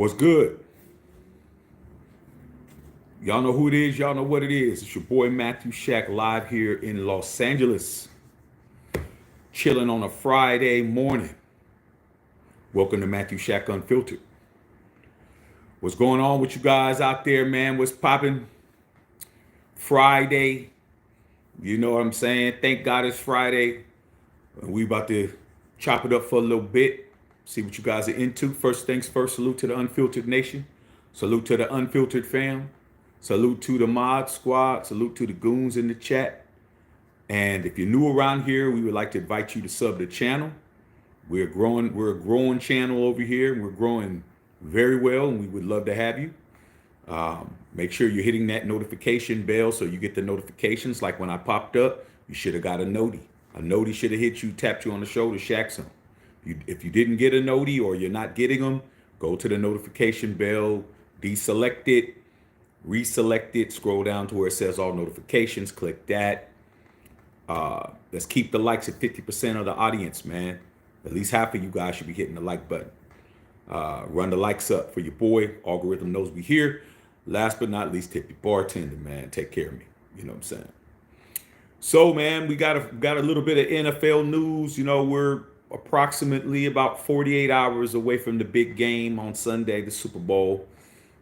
What's good? Y'all know who it is. Y'all know what it is. It's your boy Matthew Shack live here in Los Angeles, chilling on a Friday morning. Welcome to Matthew Shack Unfiltered. What's going on with you guys out there, man? What's popping? Friday. You know what I'm saying? Thank God it's Friday. We about to chop it up for a little bit. See what you guys are into. First things first, salute to the Unfiltered Nation. Salute to the Unfiltered fam. Salute to the mod squad. Salute to the goons in the chat. And if you're new around here, we would like to invite you to sub the channel. We're a growing channel over here. We're growing very well, and we would love to have you. Make sure you're hitting that notification bell so you get the notifications. Like when I popped up, you should have got a noti. A noti should have hit you, tapped you on the shoulder, Shack some. If you didn't get a noti or you're not getting them, go to the notification bell, deselect it, reselect it, scroll down to where it says all notifications, click that. Let's keep the likes at 50% of the audience, man. At least half of you guys should be hitting the like button. Run the likes up for your boy. Algorithm knows we here. Last but not least, tip your bartender, man. Take care of me. You know what I'm saying? So, man, we got a little bit of NFL news. You know, we're approximately about 48 hours away from the big game on Sunday, the Super Bowl.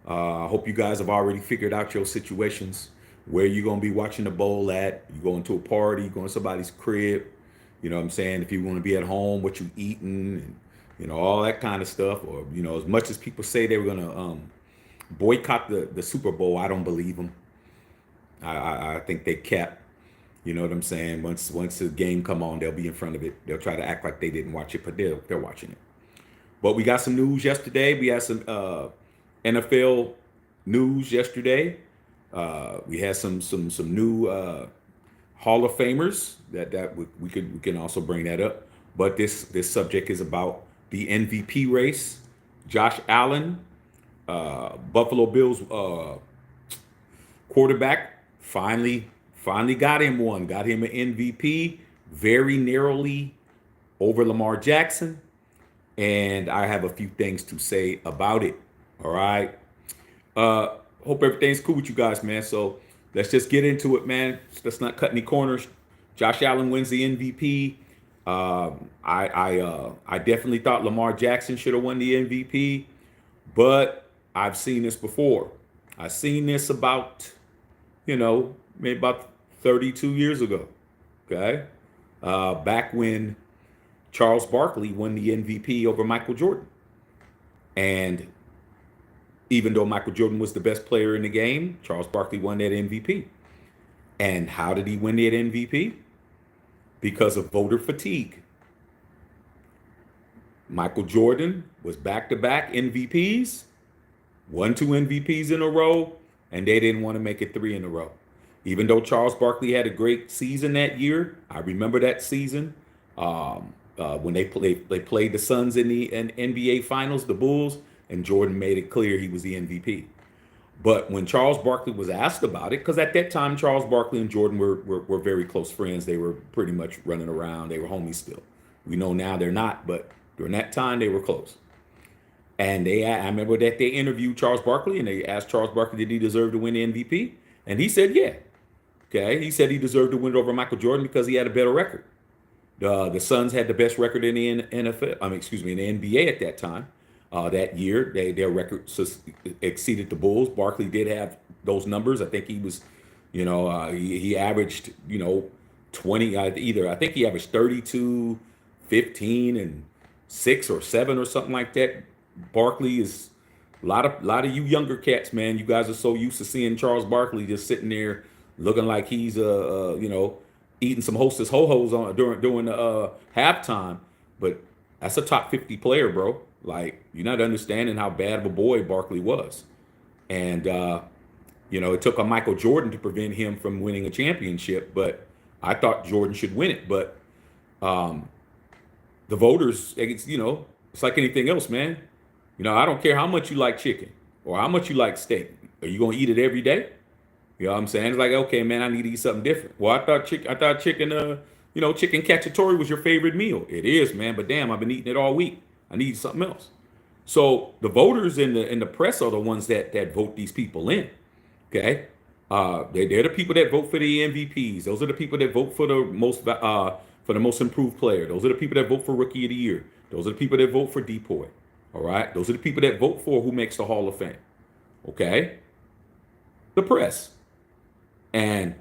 I hope you guys have already figured out your situations, where you're going to be watching the bowl at. You going to a party, you going to somebody's crib. You know what I'm saying? If you want to be at home, what you eating, and, you know, all that kind of stuff. Or, you know, as much as people say they were going to boycott the Super Bowl, I don't believe them. I think they kept. You know what I'm saying? Once the game come on, they'll be in front of it. They'll try to act like they didn't watch it, but they're watching it. But we got some news yesterday. We had some NFL news yesterday. We had some new Hall of Famers that we can also bring that up. But this subject is about the MVP race. Josh Allen, Buffalo Bills quarterback, finally got him one. Got him an MVP very narrowly over Lamar Jackson. And I have a few things to say about it. All right. Hope everything's cool with you guys, man. So let's just get into it, man. Let's not cut any corners. Josh Allen wins the MVP. I definitely thought Lamar Jackson should have won the MVP, but I've seen this before. I've seen this about, maybe about 32 years ago. Okay. Back when Charles Barkley won the MVP over Michael Jordan. And even though Michael Jordan was the best player in the game, Charles Barkley won that MVP. And how did he win that MVP? Because of voter fatigue. Michael Jordan was back-to-back MVPs, won 2 MVPs in a row, and they didn't want to make it 3 in a row. Even though Charles Barkley had a great season that year, I remember that season when they played the Suns in the NBA Finals, the Bulls, and Jordan made it clear he was the MVP. But when Charles Barkley was asked about it, because at that time Charles Barkley and Jordan were very close friends, they were pretty much running around, they were homies still. We know now they're not, but during that time they were close. And I remember that they interviewed Charles Barkley and they asked Charles Barkley, did he deserve to win the MVP? And he said, yeah. Okay, he said he deserved to win it over Michael Jordan because he had a better record. The Suns had the best record in the NFL. In the NBA at that time. That year, their record exceeded the Bulls. Barkley did have those numbers. I think he was, he averaged, 20. I think he averaged 32, 15, and 6 or 7 or something like that. Barkley is a lot of you younger cats, man. You guys are so used to seeing Charles Barkley just sitting there looking like he's eating some Hostess Ho-Hos during the halftime. But that's a top 50 player, bro. Like, you're not understanding how bad of a boy Barkley was. And, it took a Michael Jordan to prevent him from winning a championship. But I thought Jordan should win it. But the voters, it's like anything else, man. I don't care how much you like chicken or how much you like steak. Are you going to eat it every day? You know what I'm saying? It's like, okay, man, I need to eat something different. Well, I thought chicken, chicken cacciatore was your favorite meal. It is, man. But damn, I've been eating it all week. I need something else. So the voters in the press are the ones that vote these people in. Okay, they're the people that vote for the MVPs. Those are the people that vote for the most improved player. Those are the people that vote for Rookie of the Year. Those are the people that vote for Depoy. All right, those are the people that vote for who makes the Hall of Fame. Okay, the press, and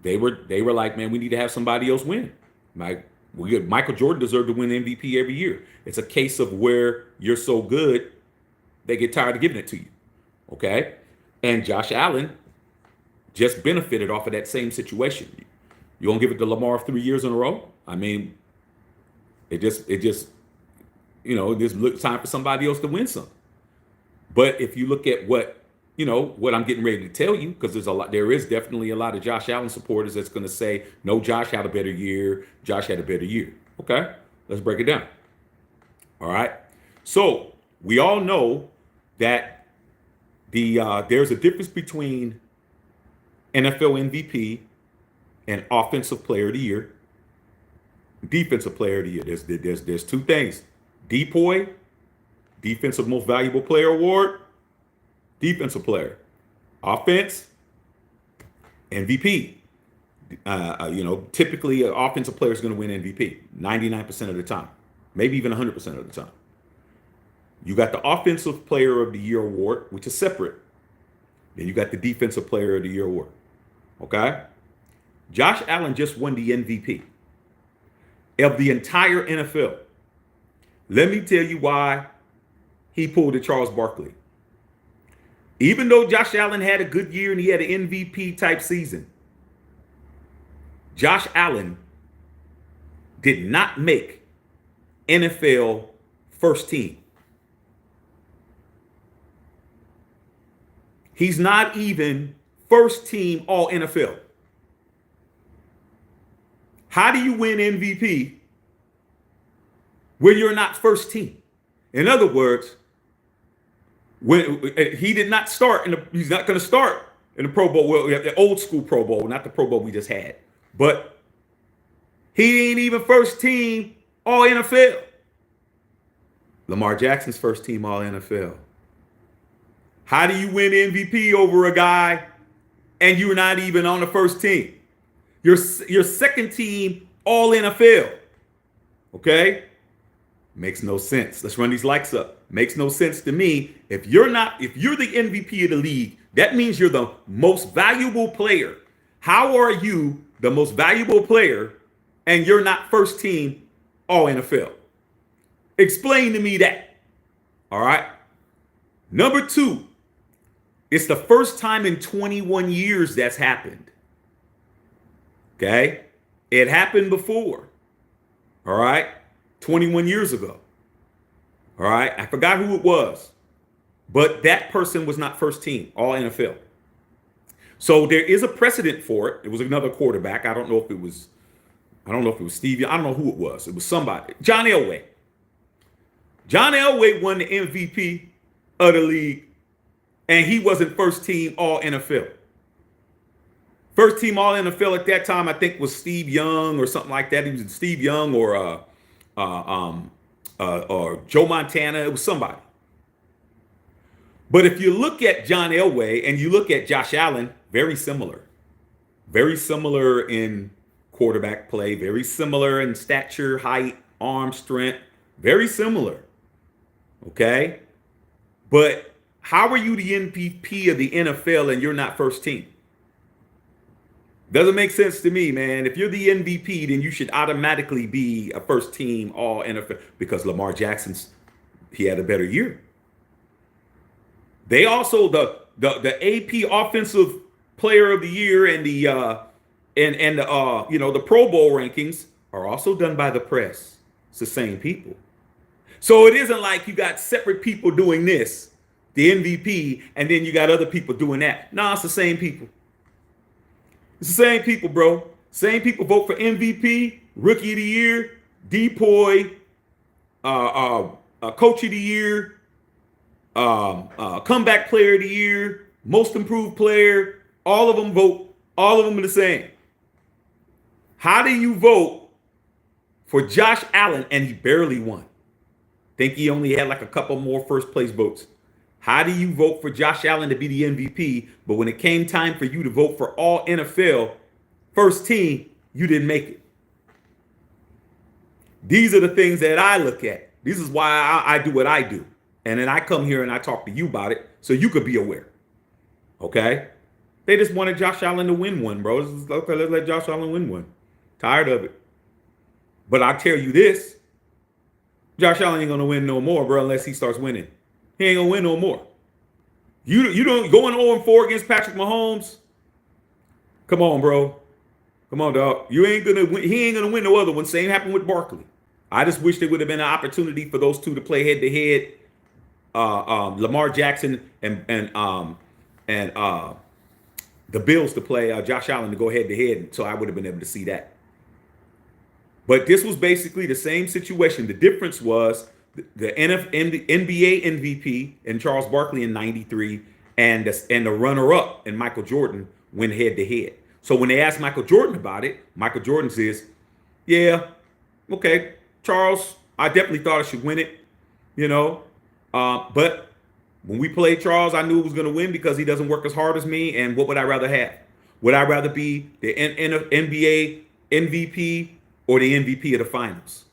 they were like, man, we need to have somebody else win. Michael Jordan deserved to win MVP every year. It's a case of where you're so good, they get tired of giving it to you. Okay, and Josh Allen just benefited off of that same situation. You gonna give it to Lamar 3 years in a row? I mean, it just this looks time for somebody else to win some. But if you look at what I'm getting ready to tell you, because there is definitely a lot of Josh Allen supporters that's going to say, no, Josh had a better year. Josh had a better year. Okay, let's break it down. All right. So we all know that there's a difference between NFL MVP and Offensive Player of the Year, Defensive Player of the Year. There's two things: DPOY, Defensive Most Valuable Player Award, Defensive Player, Offense, MVP. Typically an offensive player is going to win MVP 99% of the time, maybe even 100% of the time. You got the Offensive Player of the Year award, which is separate. Then you got the Defensive Player of the Year award. Okay? Josh Allen just won the MVP of the entire NFL. Let me tell you why he pulled a Charles Barkley. Even though Josh Allen had a good year and he had an MVP type season, Josh Allen did not make NFL first team. He's not even first team all NFL. How do you win MVP when you're not first team? In other words, when he did not start he's not going to start in the Pro Bowl. Well, the old school Pro Bowl, not the Pro Bowl we just had. But he ain't even first team all NFL. Lamar Jackson's first team all NFL. How do you win MVP over a guy and you're not even on the first team? You're second team all NFL. Okay? Makes no sense. Let's run these likes up. Makes no sense to me. If you're the MVP of the league, that means you're the most valuable player. How are you the most valuable player and you're not first team all NFL? Explain to me that. All right. Number two, it's the first time in 21 years that's happened. Okay. It happened before. All right. 21 years ago. All right. I forgot who it was, but that person was not first team all NFL. So there is a precedent for it. It was another quarterback. I don't know if it was Stevie. I don't know who it was. It was somebody. John Elway. John Elway won the MVP of the league, and he wasn't first team all NFL. First team all NFL at that time, I think, was Steve Young or something like that. He was Steve Young or Joe Montana. It was somebody. But if you look at John Elway and you look at Josh Allen, very similar. Very similar in quarterback play, very similar in stature, height, arm strength, very similar. Okay? But how are you the MVP of the NFL and you're not first team? Doesn't make sense to me, man. If you're the MVP, then you should automatically be a first team all NFL because Lamar Jackson's, he had a better year. They also the AP Offensive Player of the Year and the Pro Bowl rankings are also done by the press. It's the same people. So it isn't like you got separate people doing this, the MVP, and then you got other people doing that. No, it's the same people. It's the same people, bro. Same people vote for MVP, Rookie of the Year, Depoy, Coach of the Year, Comeback Player of the Year, Most Improved Player. All of them vote. All of them are the same. How do you vote for Josh Allen and he barely won? Think he only had like a couple more first place votes. How do you vote for Josh Allen to be the MVP, but when it came time for you to vote for all NFL first team, you didn't make it? These are the things that I look at. This is why I do what I do. And then I come here and I talk to you about it so you could be aware. Okay? They just wanted Josh Allen to win one, bro. Okay, let's let Josh Allen win one. Tired of it. But I'll tell you this. Josh Allen ain't going to win no more, bro, unless he starts winning. He ain't going to win no more. You don't going 0-4 against Patrick Mahomes. Come on, bro. Come on, dog. You ain't gonna win. He ain't gonna win no other one. Same happened with Barkley. I just wish there would have been an opportunity for those two to play head to head. Lamar Jackson and the Bills to play Josh Allen to go head to head. So I would have been able to see that. But this was basically the same situation. The difference was the NBA MVP and Charles Barkley in '93 and the runner-up and Michael Jordan went head to head. So when they asked Michael Jordan about it, Michael Jordan says, yeah, okay, Charles, I definitely thought I should win it, you know. But when we played Charles, I knew it was going to win because he doesn't work as hard as me. And what would I rather have? Would I rather be the NBA MVP or the MVP of the finals?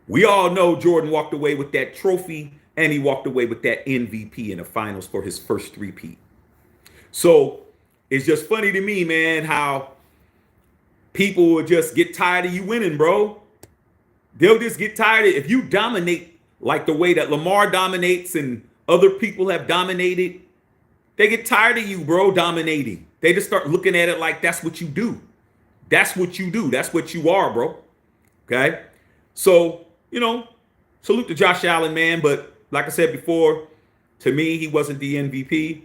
We all know Jordan walked away with that trophy and he walked away with that MVP in the finals for his first three-peat. So it's just funny to me, man, how people will just get tired of you winning, bro. They'll just get tired if you dominate like the way that Lamar dominates and other people have dominated. They get tired of you, bro, dominating. They just start looking at it like that's what you do. That's what you do. That's what you are, bro. Okay? So, you know, salute to Josh Allen, man. But like I said before, to me, he wasn't the MVP.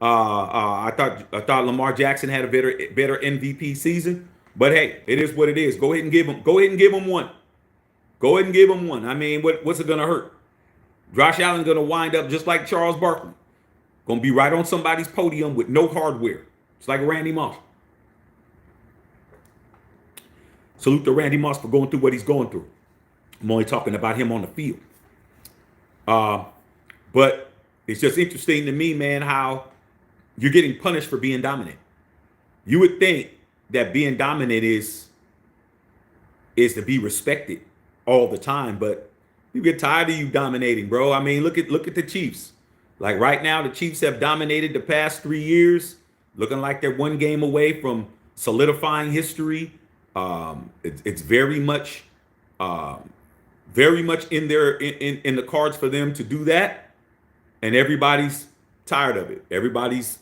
I thought Lamar Jackson had a better MVP season, but hey, it is what it is. Go ahead and give him one. Go ahead and give him one. I mean, what's it gonna hurt? Josh Allen's gonna wind up just like Charles Barkley, gonna be right on somebody's podium with no hardware. It's like Randy Moss. Salute to Randy Moss for going through what he's going through. I'm only talking about him on the field. But it's just interesting to me, man, how you're getting punished for being dominant. You would think that being dominant is to be respected all the time, but you get tired of you dominating, bro. I mean, look at the Chiefs. Like right now, the Chiefs have dominated the past 3 years, looking like they're one game away from solidifying history. It's very much in the cards for them to do that, and everybody's tired of it. Everybody's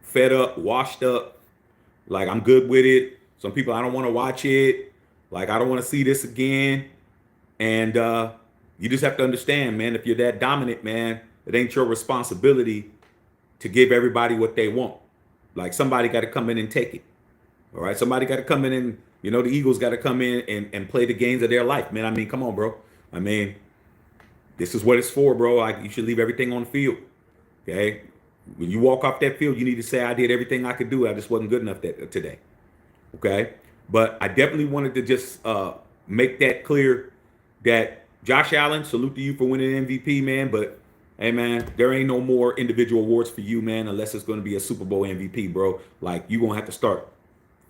fed up, washed up. Like, I'm good with it. Some people, I don't want to watch it. Like, I don't want to see this again. And you just have to understand, man, if you're that dominant, man, it ain't your responsibility to give everybody what they want. Like, somebody got to come in and take it. All right? Somebody got to come in and, you know, the Eagles got to come in and play the games of their life, man. I mean, come on, bro. I mean, this is what it's for, bro. Like, you should leave everything on the field. Okay? When you walk off that field, you need to say, I did everything I could do. I just wasn't good enough today. Okay? But I definitely wanted to just make that clear that Josh Allen, salute to you for winning MVP, man. But, hey, man, there ain't no more individual awards for you, man, unless it's going to be a Super Bowl MVP, bro. Like, you're going to have to start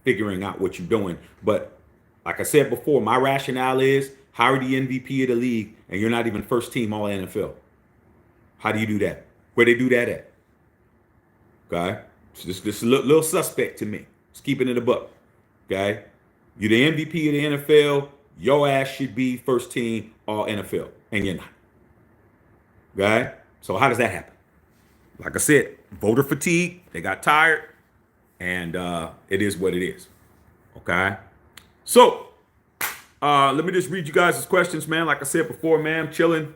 figuring out what you're doing. But like I said before, my rationale is, how are the MVP of the league and you're not even first team all NFL? How do you do that? Where they do that at? Okay? So this is a little suspect to me. Just keeping it a buck. Okay? You're the MVP of the NFL. Your ass should be first team all NFL. And you're not. Okay? So how does that happen? Like I said, voter fatigue. They got tired. And it is what it is. Okay? So, let me just read you guys' questions, man. Like I said before, man, I'm chilling.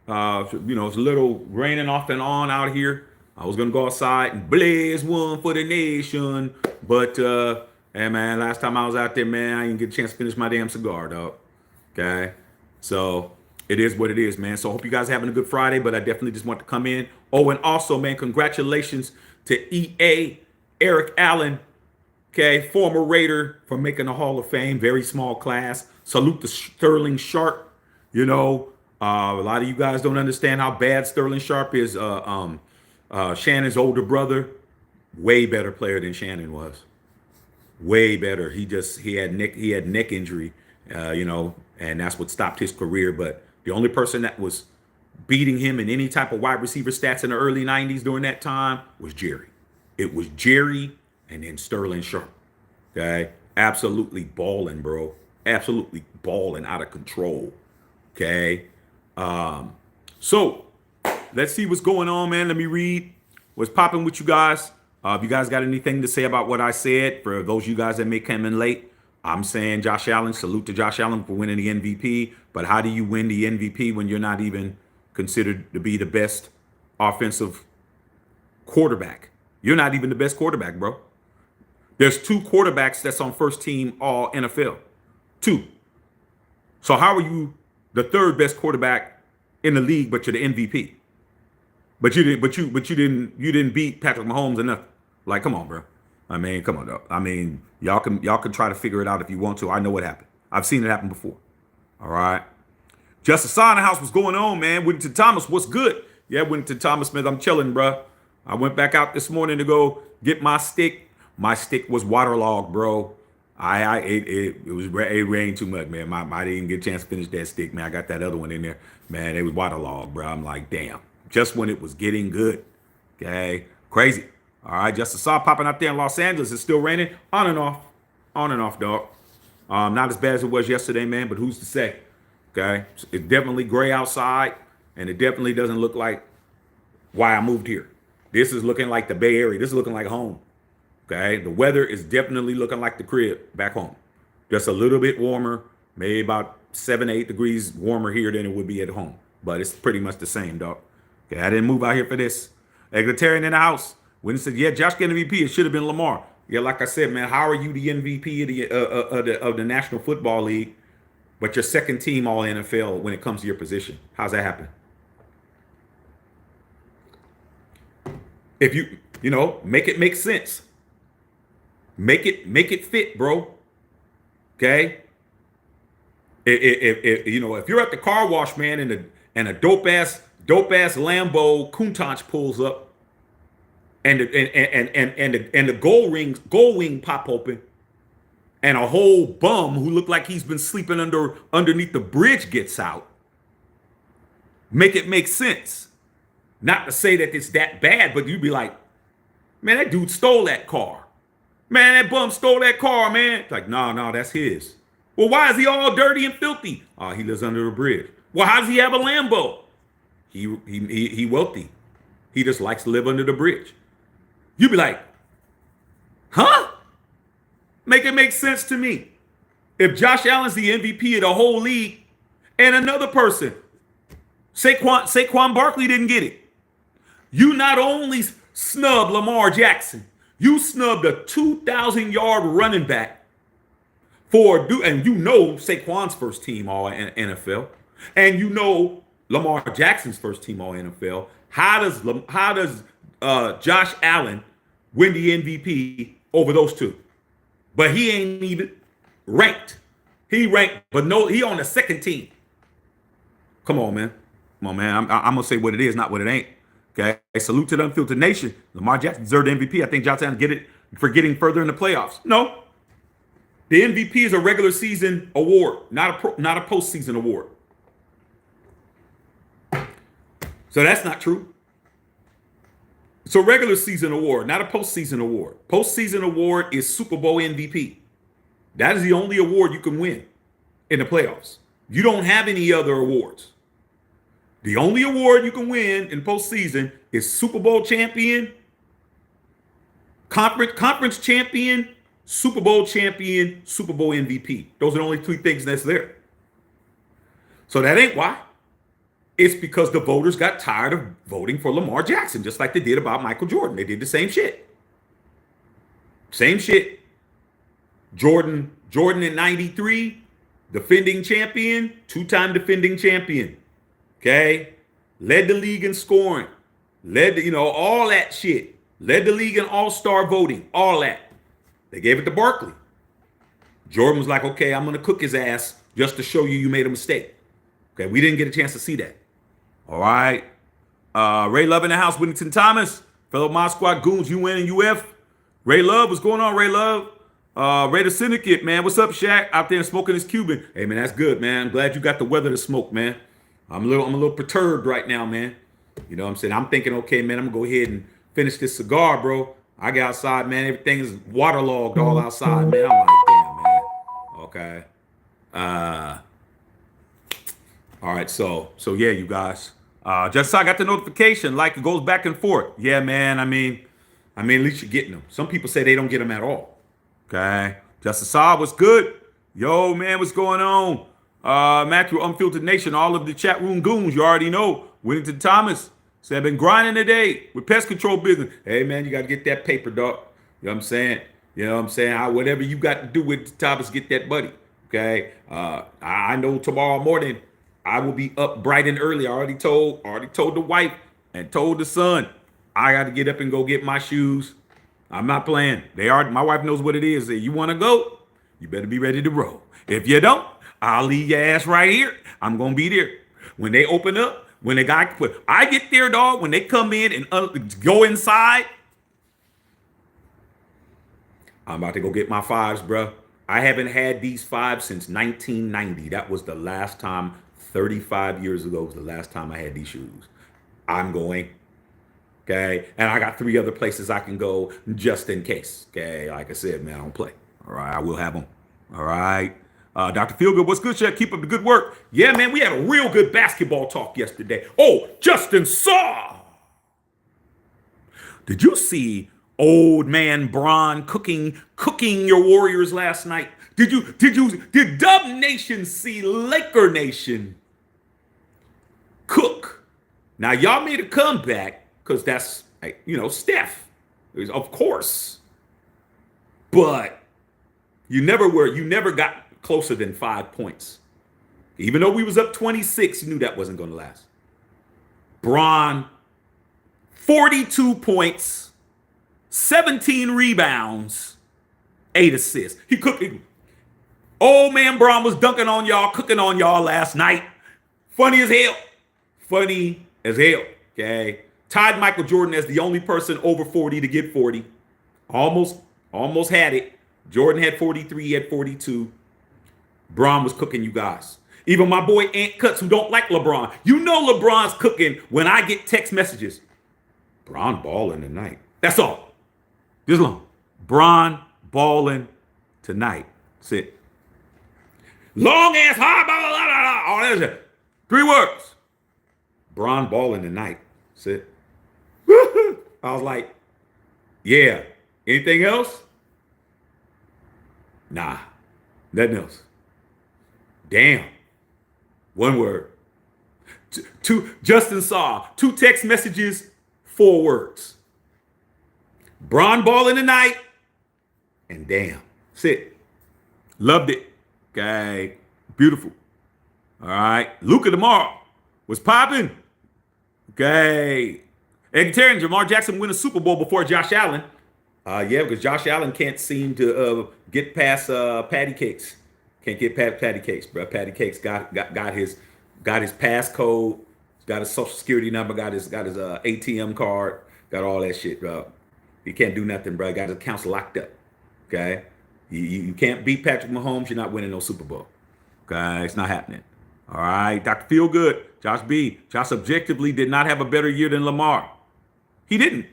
You know, it's a little raining off and on out here. I was going to go outside and blaze one for the nation. But, hey, man, last time I was out there, man, I didn't get a chance to finish my damn cigar, dog. Okay? So, it is what it is, man. So, I hope you guys are having a good Friday. But I definitely just want to come in. Oh, and also, man, congratulations to EA, Eric Allen. Okay, former Raider, for making the Hall of Fame. Very small class. Salute to Sterling Sharp. You know, a lot of you guys don't understand how bad Sterling Sharp is. Shannon's older brother, way better player than Shannon was. Way better. He had neck injury, you know, and that's what stopped his career. But the only person that was beating him in any type of wide receiver stats in the early 90s during that time was Jerry. It was Jerry and then Sterling Sharp. Okay. Absolutely balling, bro. Absolutely balling out of control. Okay. So let's see what's going on, man. Let me read what's popping with you guys. If you guys got anything to say about what I said, for those of you guys that may come in late, I'm saying Josh Allen, salute to Josh Allen for winning the MVP. But how do you win the MVP when you're not even considered to be the best offensive quarterback? You're not even the best quarterback, bro. There's 2 quarterbacks that's on first team all NFL. 2. So how are you the 3rd best quarterback in the league, but you're the MVP? But you didn't beat Patrick Mahomes or nothing. Like, come on, bro. I mean, come on, though. I mean, y'all can try to figure it out if you want to. I know what happened. I've seen it happen before. All right. Justice Sign House, what's going on, man? Whittington Thomas, what's good? Yeah, Whittington Thomas, man, I'm chilling, bro. I went back out this morning to go get my stick. My stick was waterlogged, bro. It rained too much, man. I didn't get a chance to finish that stick, man. I got that other one in there, man. It was waterlogged, bro. I'm like, damn. Just when it was getting good, okay, crazy. All right, Justice Saw popping up there in Los Angeles. It's still raining, on and off, dog. Not as bad as it was yesterday, man. But who's to say? Okay, it's definitely gray outside, and it definitely doesn't look like why I moved here. This is looking like the Bay Area. This is looking like home. Okay, the weather is definitely looking like the crib back home. Just a little bit warmer, maybe about 7 to 8 degrees warmer here than it would be at home. But it's pretty much the same, dog. Okay, I didn't move out here for this. Egalitarian in the house. When he said, yeah, Josh get MVP, it should have been Lamar. Yeah, like I said, man, how are you the MVP of the National Football League, but your second team all NFL when it comes to your position? How's that happen? If you make it make sense. Make it fit, bro. Okay? If you're at the car wash, man, and a dope ass Lambo Countach pulls up, and the gold wing pop open, and a whole bum who looked like he's been sleeping underneath the bridge gets out. Make it make sense. Not to say that it's that bad, but you'd be like, man, that dude stole that car. Man, that bum stole that car, man. It's like, no, that's his. Well, why is he all dirty and filthy? He lives under a bridge. Well, how does he have a Lambo? He wealthy. He just likes to live under the bridge. You'd be like, huh? Make it make sense to me. If Josh Allen's the MVP of the whole league, and another person, Saquon Barkley didn't get it. You not only snubbed Lamar Jackson, you snubbed a 2,000-yard running back and you know Saquon's first team all NFL, and you know Lamar Jackson's first team all NFL. How does Josh Allen win the MVP over those two? But he ain't even ranked. He ranked, but no, he on the second team. Come on, man. I'm gonna say what it is, not what it ain't. Okay. Salute to the Unfiltered Nation. Lamar Jackson deserved the MVP. I think Josh Allen get it for getting further in the playoffs. No. The MVP is a regular season award, not a postseason award. So that's not true. It's a regular season award, not a postseason award. Postseason award is Super Bowl MVP. That is the only award you can win in the playoffs. You don't have any other awards. The only award you can win in postseason is Super Bowl champion, conference champion, Super Bowl champion, Super Bowl MVP. Those are the only 3 things that's there. So that ain't why. It's because the voters got tired of voting for Lamar Jackson, just like they did about Michael Jordan. They did the same shit. Same shit. Jordan in 93, defending champion, 2-time defending champion. Okay? Led the league in scoring. All that shit. Led the league in all-star voting. All that. They gave it to Barkley. Jordan was like, okay, I'm going to cook his ass just to show you made a mistake. Okay, we didn't get a chance to see that. All right. Ray Love in the house, Whittington Thomas, fellow Mod Squad goons, UN and UF. Ray Love, what's going on, Ray Love? Raider Syndicate, man, what's up, Shaq? Out there smoking his Cuban. Hey, man, that's good, man. I'm glad you got the weather to smoke, man. I'm a little perturbed right now, man. You know what I'm saying? I'm thinking, okay, man, I'm gonna go ahead and finish this cigar, bro. I get outside, man. Everything is waterlogged all outside, man. I'm like, damn, man. Okay. All right, so yeah, you guys. Just I got the notification, like it goes back and forth. Yeah, man. I mean, at least you're getting them. Some people say they don't get them at all. Okay. Justice Saab was good. Yo, man, what's going on? Matthew, Unfiltered Nation, all of the chat room goons, you already know. Whittington Thomas said, I've been grinding today with pest control business. Hey, man, you got to get that paper, dog. You know what I'm saying? You know what I'm saying? Whatever you got to do with Thomas, get that buddy. Okay. I know tomorrow morning I will be up bright and early. I already told the wife and told the son, I got to get up and go get my shoes. I'm not playing. My wife knows what it is. You want to go? You better be ready to roll. If you don't, I'll leave your ass right here. I'm going to be there. When they open up, when the guy, I get there, dog, when they come in and go inside, I'm about to go get my fives, bro. I haven't had these fives since 1990. That was the last time, 35 years ago was the last time I had these shoes. I'm going. Okay. And I got 3 other places I can go just in case. Okay. Like I said, man, I don't play. All right. I will have them. All right. Dr. Feelgood, what's good, Chef? Keep up the good work. Yeah, man, we had a real good basketball talk yesterday. Oh, Justin Saw. Did you see old man Bron cooking your Warriors last night? Did Dub Nation see Laker Nation cook? Now, y'all made a comeback because that's, Steph, of course. But you never got closer than 5 points. Even though we was up 26, you knew that wasn't going to last. Bron, 42 points, 17 rebounds, 8 assists. He cooked. Old man Bron was dunking on y'all, cooking on y'all last night. Funny as hell. Funny as hell. Okay. Tied Michael Jordan as the only person over 40 to get 40. Almost had it. Jordan had 43, he had 42. Bron was cooking you guys. Even my boy Ant Cuts, who don't like LeBron. You know LeBron's cooking when I get text messages. Bron balling tonight. That's all. This long. Bron balling tonight. That's it. Long ass high, blah, blah, blah, blah, all that shit. 3 words. Bron balling tonight. That's it. I was like, yeah. Anything else? Nah. Nothing else. Damn. 1 word. Two. Justin Saw. 2 text messages, 4 words. Bron balling tonight. And damn. That's it. Loved it. Okay. Beautiful. All right. Luka tomorrow was popping. Okay. Eggetarian, Lamar Jackson win a Super Bowl before Josh Allen. Yeah, because Josh Allen can't seem to get past Patty Cakes. Can't get past Patty Cakes, bro. Patty Cakes got his passcode, got his social security number, got his ATM card, got all that shit, bro. He can't do nothing, bro. Got his accounts locked up. Okay, you can't beat Patrick Mahomes. You're not winning no Super Bowl. Okay, it's not happening. All right, Dr. Feelgood, Josh B. Josh objectively did not have a better year than Lamar. He didn't.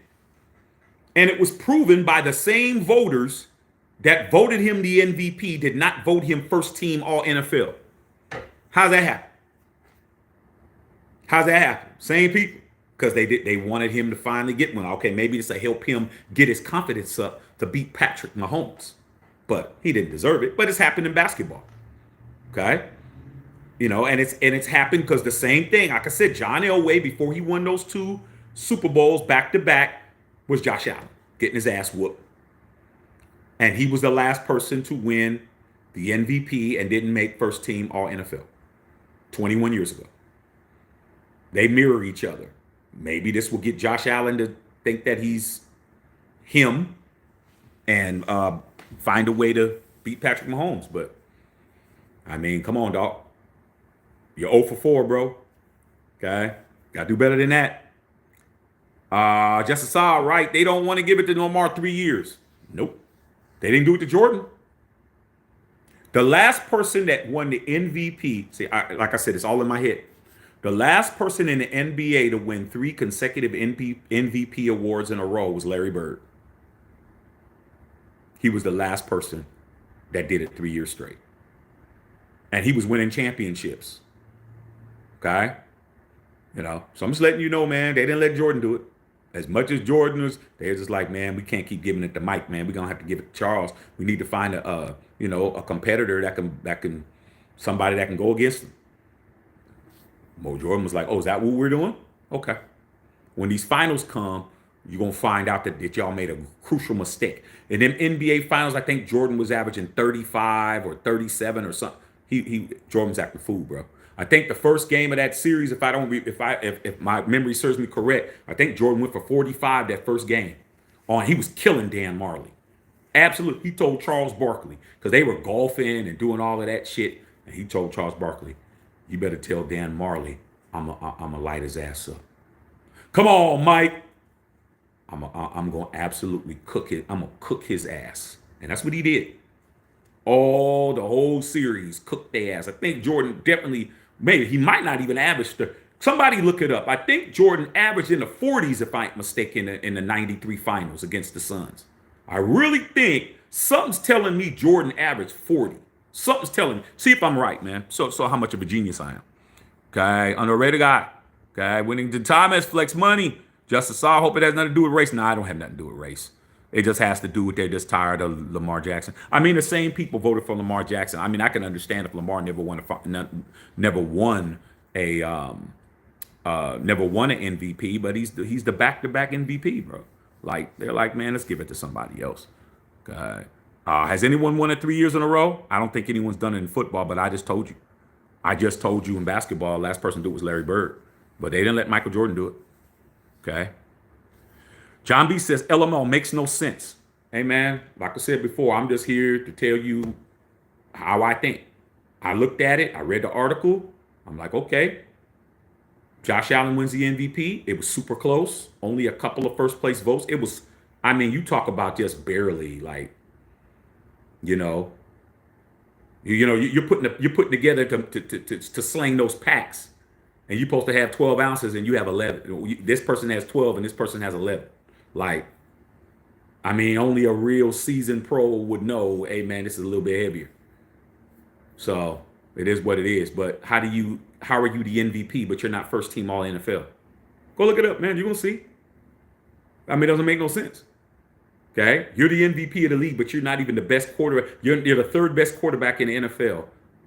And it was proven by the same voters that voted him the MVP did not vote him first team all NFL. How's that happen? How's that happen? Same people. Because they wanted him to finally get one. Okay, maybe this will help him get his confidence up to beat Patrick Mahomes. But he didn't deserve it. But it's happened in basketball. Okay? And it's happened because the same thing, like I said, John Elway, before he won those 2 Super Bowls back to back, was Josh Allen getting his ass whooped. And he was the last person to win the MVP and didn't make first team all NFL 21 years ago. They mirror each other. Maybe this will get Josh Allen to think that he's him and find a way to beat Patrick Mahomes. But, I mean, come on, dog. You're 0 for 4, bro. Okay? Gotta do better than that. Just a saw, right? They don't want to give it to Lamar 3 years. Nope. They didn't do it to Jordan. The last person that won the MVP, see, like I said, it's all in my head. The last person in the NBA to win 3 consecutive MVP awards in a row was Larry Bird. He was the last person that did it 3 years straight. And he was winning championships. Okay? So I'm just letting you know, man, they didn't let Jordan do it. As much as Jordan was, they're just like, man, we can't keep giving it to Mike, man. We're gonna have to give it to Charles. We need to find a competitor that can somebody that can go against him. Mo Jordan was like, oh, is that what we're doing? Okay. When these finals come, you're gonna find out that y'all made a crucial mistake. In them NBA finals, I think Jordan was averaging 35 or 37 or something. Jordan was acting fool, bro. I think the first game of that series, if my memory serves me correct, I think Jordan went for 45 that first game. He was killing Dan Marley. Absolutely. He told Charles Barkley, because they were golfing and doing all of that shit. And he told Charles Barkley, you better tell Dan Marley I'm a light his ass up. Come on, Mike. I'm gonna absolutely cook it. I'm gonna cook his ass. And that's what he did. The whole series cooked their ass. I think Jordan definitely, maybe he might not even average somebody look it up. I think Jordan averaged in the 40s, if I ain't mistaken, in the 93 finals against the Suns. I really think something's telling me Jordan averaged 40. Something's telling me. See if I'm right, man. So how much of a genius I am. Okay, underrated guy. Okay, winning the time as flex money. Justice Saw, hope it has nothing to do with race. No, I don't have nothing to do with race. It just has to do with they're just tired of Lamar Jackson. I mean, the same people voted for Lamar Jackson. I mean, I can understand if Lamar never won an MVP, but he's the back-to-back MVP, bro. Like, they're like, man, let's give it to somebody else. Has anyone won it 3 years in a row? I don't think anyone's done it in football, but I just told you. In basketball, last person to do it was Larry Bird. But they didn't let Michael Jordan do it. Okay? John B says, LML makes no sense. Hey, man, like I said before, I'm just here to tell you how I think. I looked at it. I read the article. I'm like, okay. Josh Allen wins the MVP. It was super close. Only a couple of first place votes. It was, I mean, you talk about just barely, like, you're putting together to sling those packs, and you're supposed to have 12 ounces, and you have 11. This person has 12, and this person has 11. Like, I mean, only a real seasoned pro would know, hey, man, this is a little bit heavier. So it is what it is. But how are you the MVP, but you're not first team all NFL? Go look it up, man. You're going to see. I mean, it doesn't make no sense. Okay? You're the MVP of the league, but you're not even the best quarterback. You're the third best quarterback in the NFL,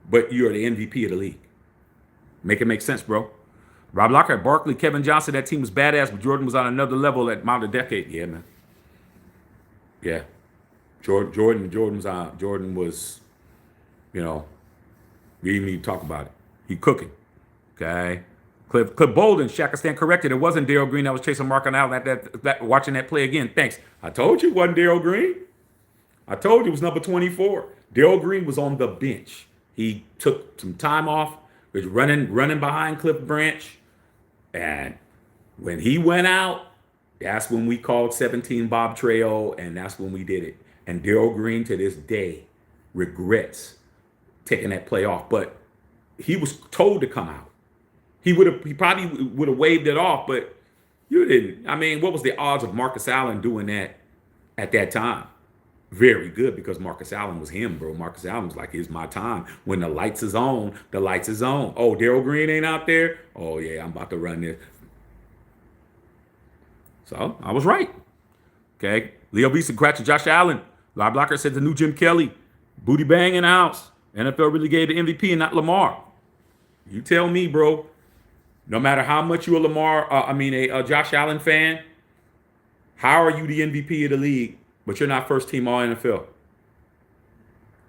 but you're the MVP of the league. Make it make sense, bro. Rob Lockhart, Barkley, Kevin Johnson, that team was badass, but Jordan was on another level at Mount a Decade. Yeah, man. Yeah. Jordan was, we even need to talk about it. He cooking. Okay. Cliff Bolden, Shaq, I stand corrected. It wasn't Darrell Green that was chasing Mark out that watching that play again. Thanks. I told you it wasn't Darrell Green. I told you it was number 24. Darrell Green was on the bench. He took some time off, was running behind Cliff Branch. And when he went out, that's when we called 17 Bob Trail, and that's when we did it. And Darrell Green to this day regrets taking that play off. But he was told to come out. He probably would have waved it off, but you didn't. I mean, what was the odds of Marcus Allen doing that at that time? Very good, because Marcus Allen was him, bro. Marcus Allen was like, here's my time. When the lights is on, the lights is on. Oh, Darrell Green ain't out there? Oh, yeah, I'm about to run this. So, I was right. Okay. Leo B. Congratulations, Josh Allen. Live Blocker said the new Jim Kelly. Booty bang in the house. NFL really gave the MVP and not Lamar. You tell me, bro. No matter how much you're a Josh Allen fan, how are you the MVP of the league, but you're not first team all NFL?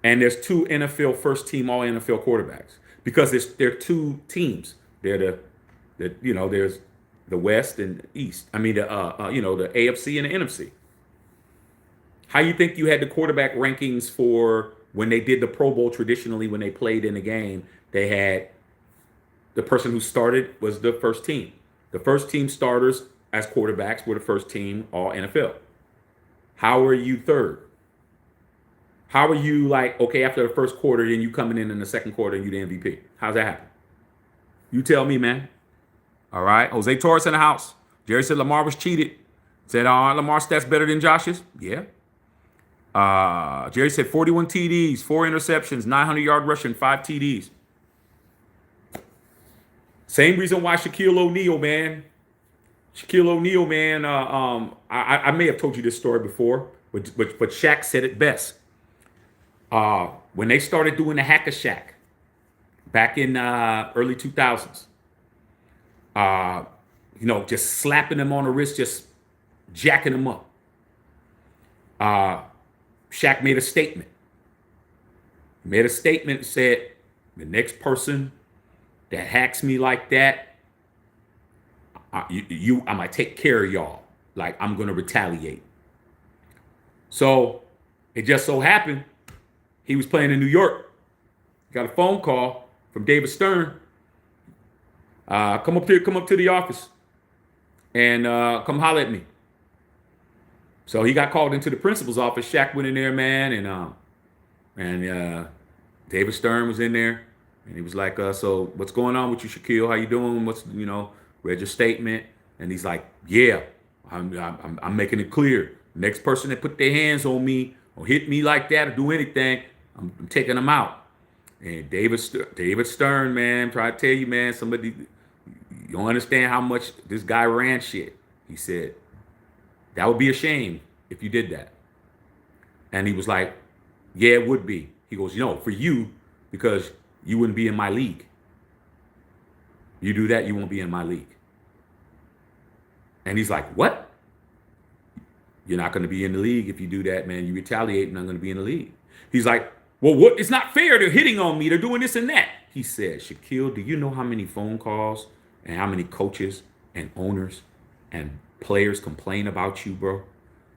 And there's 2 NFL first team all NFL quarterbacks, because there are 2 teams. There's the West and East. I mean, the AFC and the NFC. How you think you had the quarterback rankings for when they did the Pro Bowl traditionally when they played in the game? They had The person who started was the first team. The first team starters as quarterbacks were the first team all NFL. How are you third? How are you like, okay, after the first quarter, then you coming in the second quarter and you the MVP? How's that happen? You tell me, man. All right. Jose Torres in the house. Jerry said Lamar was cheated. Said, Lamar's stats better than Josh's? Yeah. Jerry said 41 TDs, 4 interceptions, 900-yard rushing, 5 TDs. Same reason why Shaquille O'Neal, man. I may have told you this story before, but Shaq said it best. When they started doing the Hack-a-Shaq back in early 2000s, just slapping them on the wrist, just jacking them up. Shaq made a statement. He made a statement and said, the next person that hacks me like that, I'm gonna take care of y'all. Like, I'm gonna retaliate. So it just so happened he was playing in New York. Got a phone call from David Stern. Come up to the office and come holler at me. So he got called into the principal's office. Shaq went in there, man, and David Stern was in there, and he was like, "So what's going on with you, Shaquille? How you doing? Read your statement?" And he's like, "Yeah, I'm making it clear. Next person that put their hands on me or hit me like that or do anything, I'm taking them out." And David Stern, man, try to tell you, man, you don't understand how much this guy ran shit. He said, that would be a shame if you did that. And he was like, yeah, it would be. He goes, for you, because you wouldn't be in my league. You do that, you won't be in my league. And he's like, what? You're not going to be in the league if you do that, man. You retaliate and I'm going to be in the league. He's like, well, what? It's not fair. They're hitting on me. They're doing this and that. He said, Shaquille, do you know how many phone calls and how many coaches and owners and players complain about you, bro?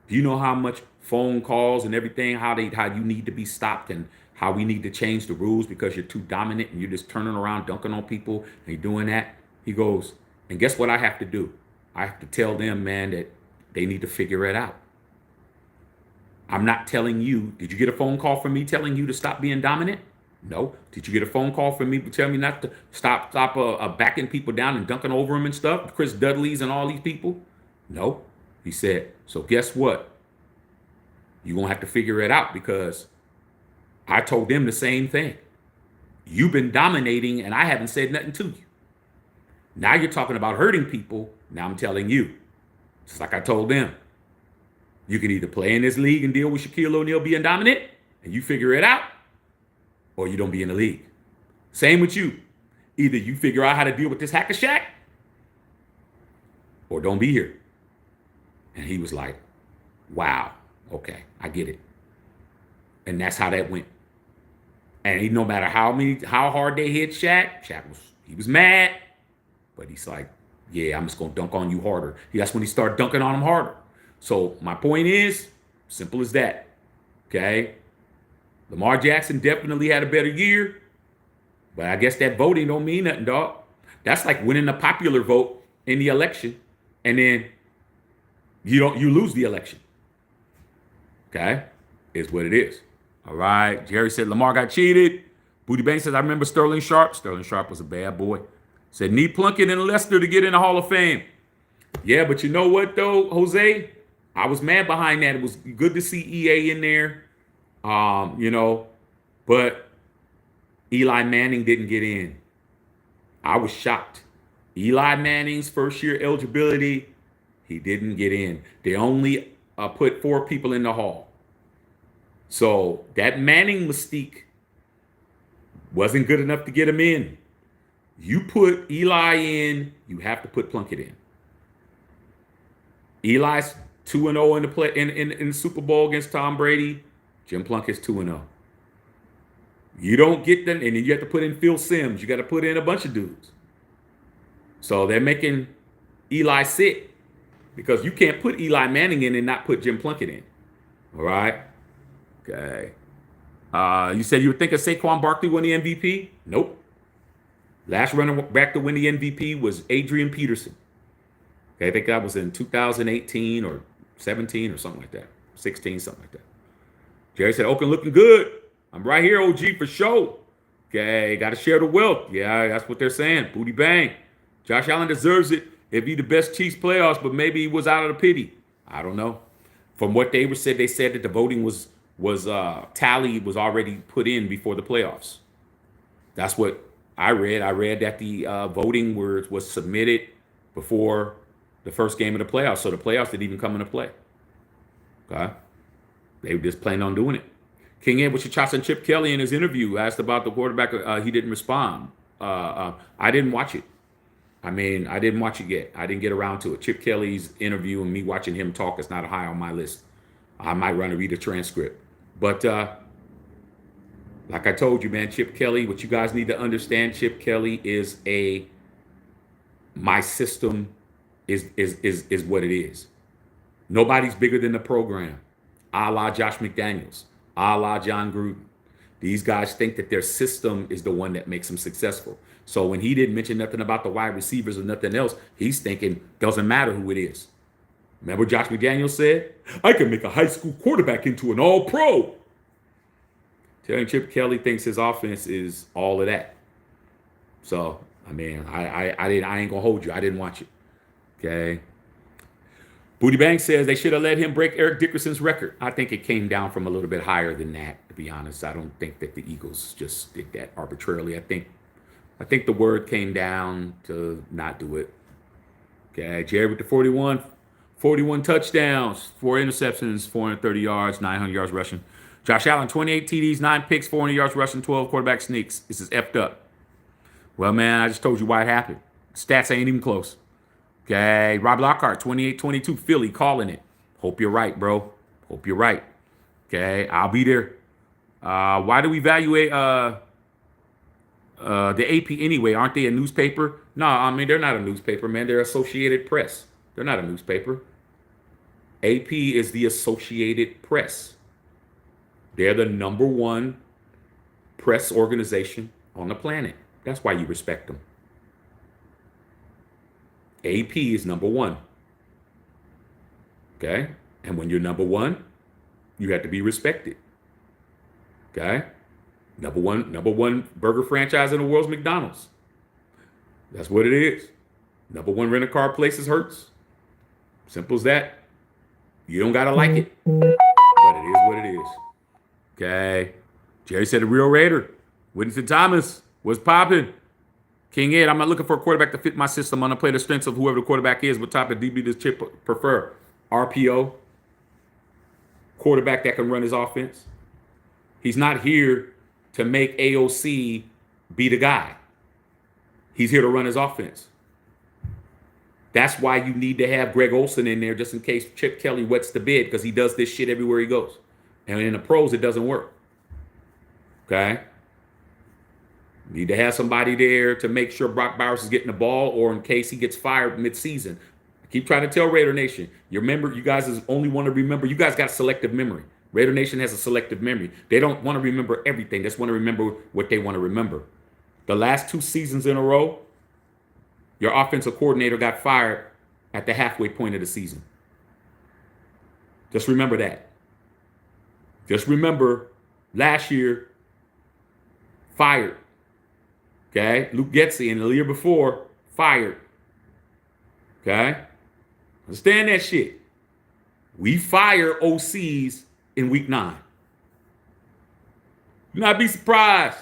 Do you know how much phone calls and everything, how you need to be stopped and how we need to change the rules because you're too dominant and you're just turning around, dunking on people and you're doing that? He goes, and guess what I have to do? I have to tell them, man, that they need to figure it out. I'm not telling you. Did you get a phone call from me telling you to stop being dominant? No. Did you get a phone call from me to tell me not to stop backing people down and dunking over them and stuff? Chris Dudley's and all these people? No. He said, so guess what? You're going to have to figure it out because I told them the same thing. You've been dominating and I haven't said nothing to you. Now you're talking about hurting people. Now I'm telling you. Just like I told them. You can either play in this league and deal with Shaquille O'Neal being dominant and you figure it out, or you don't be in the league. Same with you. Either you figure out how to deal with this Hack-a-Shaq or don't be here. And he was like, wow, okay, I get it. And that's how that went. And no matter how hard they hit Shaq was mad, but he's like, yeah, I'm just going to dunk on you harder. That's when he started dunking on him harder. So my point is, simple as that, okay? Lamar Jackson definitely had a better year, but I guess that voting don't mean nothing, dog. That's like winning a popular vote in the election, and then you lose the election. Okay? Is what it is. All right. Jerry said Lamar got cheated. Booty Bang says, I remember Sterling Sharp. Sterling Sharp was a bad boy. Said, need Plunkett and Lester to get in the Hall of Fame. Yeah, but you know what, though, Jose? I was mad behind that. It was good to see EA in there, but Eli Manning didn't get in. I was shocked. Eli Manning's first year eligibility, he didn't get in. They only put 4 people in the Hall. So that Manning mystique wasn't good enough to get him in. You put Eli in, you have to put Plunkett in. Eli's 2-0 in the Super Bowl against Tom Brady. Jim Plunkett's 2-0. You don't get them, and then you have to put in Phil Simms. You got to put in a bunch of dudes. So they're making Eli sit because you can't put Eli Manning in and not put Jim Plunkett in. All right? Okay. You said you would think of Saquon Barkley won the MVP? Nope. Last running back to win the MVP was Adrian Peterson. Okay, I think that was in 2018 or 17 or something like that. 16, something like that. Jerry said, Oakland looking good. I'm right here, OG, for sure. Okay, got to share the wealth. Yeah, that's what they're saying. Booty bang. Josh Allen deserves it if he the best Chiefs playoffs, but maybe he was out of the pity. I don't know. From what they said that the voting was tally was already put in before the playoffs. That's what I read. I read that the voting was submitted before the first game of the playoffs, so the playoffs didn't even come into play. Okay, they were just planning on doing it. King Ed with your shots and Chip Kelly in his interview asked about the quarterback. He didn't respond. I didn't watch it. I didn't watch it yet. I didn't get around to it. Chip Kelly's interview and me watching him talk is not high on my list. I might run and read a transcript. But like I told you, man, Chip Kelly, what you guys need to understand, Chip Kelly is my system is what it is. Nobody's bigger than the program. A la Josh McDaniels, a la John Gruden. These guys think that their system is the one that makes them successful. So when he didn't mention nothing about the wide receivers or nothing else, he's thinking, doesn't matter who it is. Remember Josh McDaniels said, I can make a high school quarterback into an all-pro. Telling Chip Kelly thinks his offense is all of that. So, I ain't gonna hold you. I didn't watch it. Okay. Booty Bang says they should have let him break Eric Dickerson's record. I think it came down from a little bit higher than that, to be honest. I don't think that the Eagles just did that arbitrarily. I think the word came down to not do it. Okay, Jerry with the 41 touchdowns, 4 interceptions, 430 yards, 900 yards rushing. Josh Allen, 28 TDs, 9 picks, 400 yards rushing, 12 quarterback sneaks. This is effed up. Well, man, I just told you why it happened. Stats ain't even close. Okay, Rob Lockhart, 28-22, Philly, calling it. Hope you're right, bro. Hope you're right. Okay, I'll be there. Why do we evaluate the AP anyway? Aren't they a newspaper? No, they're not a newspaper, man. They're Associated Press. They're not a newspaper. AP is the Associated Press. They're the number one press organization on the planet. That's why you respect them. AP is number one. Okay? And when you're number one, you have to be respected. Okay? Number one burger franchise in the world is McDonald's. That's what it is. Number one rent-a-car place is Hertz. Simple as that. You don't gotta like it, but it is what it is. Okay. Jerry said the real Raider. Winston Thomas was popping. King Ed, I'm not looking for a quarterback to fit my system. I'm gonna play the strengths of whoever the quarterback is. What type of DB does Chip prefer? RPO. Quarterback that can run his offense. He's not here to make AOC be the guy. He's here to run his offense. That's why you need to have Greg Olsen in there just in case Chip Kelly wets the bed, because he does this shit everywhere he goes. And in the pros, it doesn't work. Okay? You need to have somebody there to make sure Brock Bowers is getting the ball, or in case he gets fired mid-season. I keep trying to tell Raider Nation, you guys only want to remember, you guys got selective memory. Raider Nation has a selective memory. They don't want to remember everything. They just want to remember what they want to remember. The last 2 seasons in a row, your offensive coordinator got fired at the halfway point of the season. Just remember that. Just remember last year, fired. Okay? Luke Getsy, and the year before, fired. Okay? Understand that shit. We fire OCs in week 9. Do not be surprised.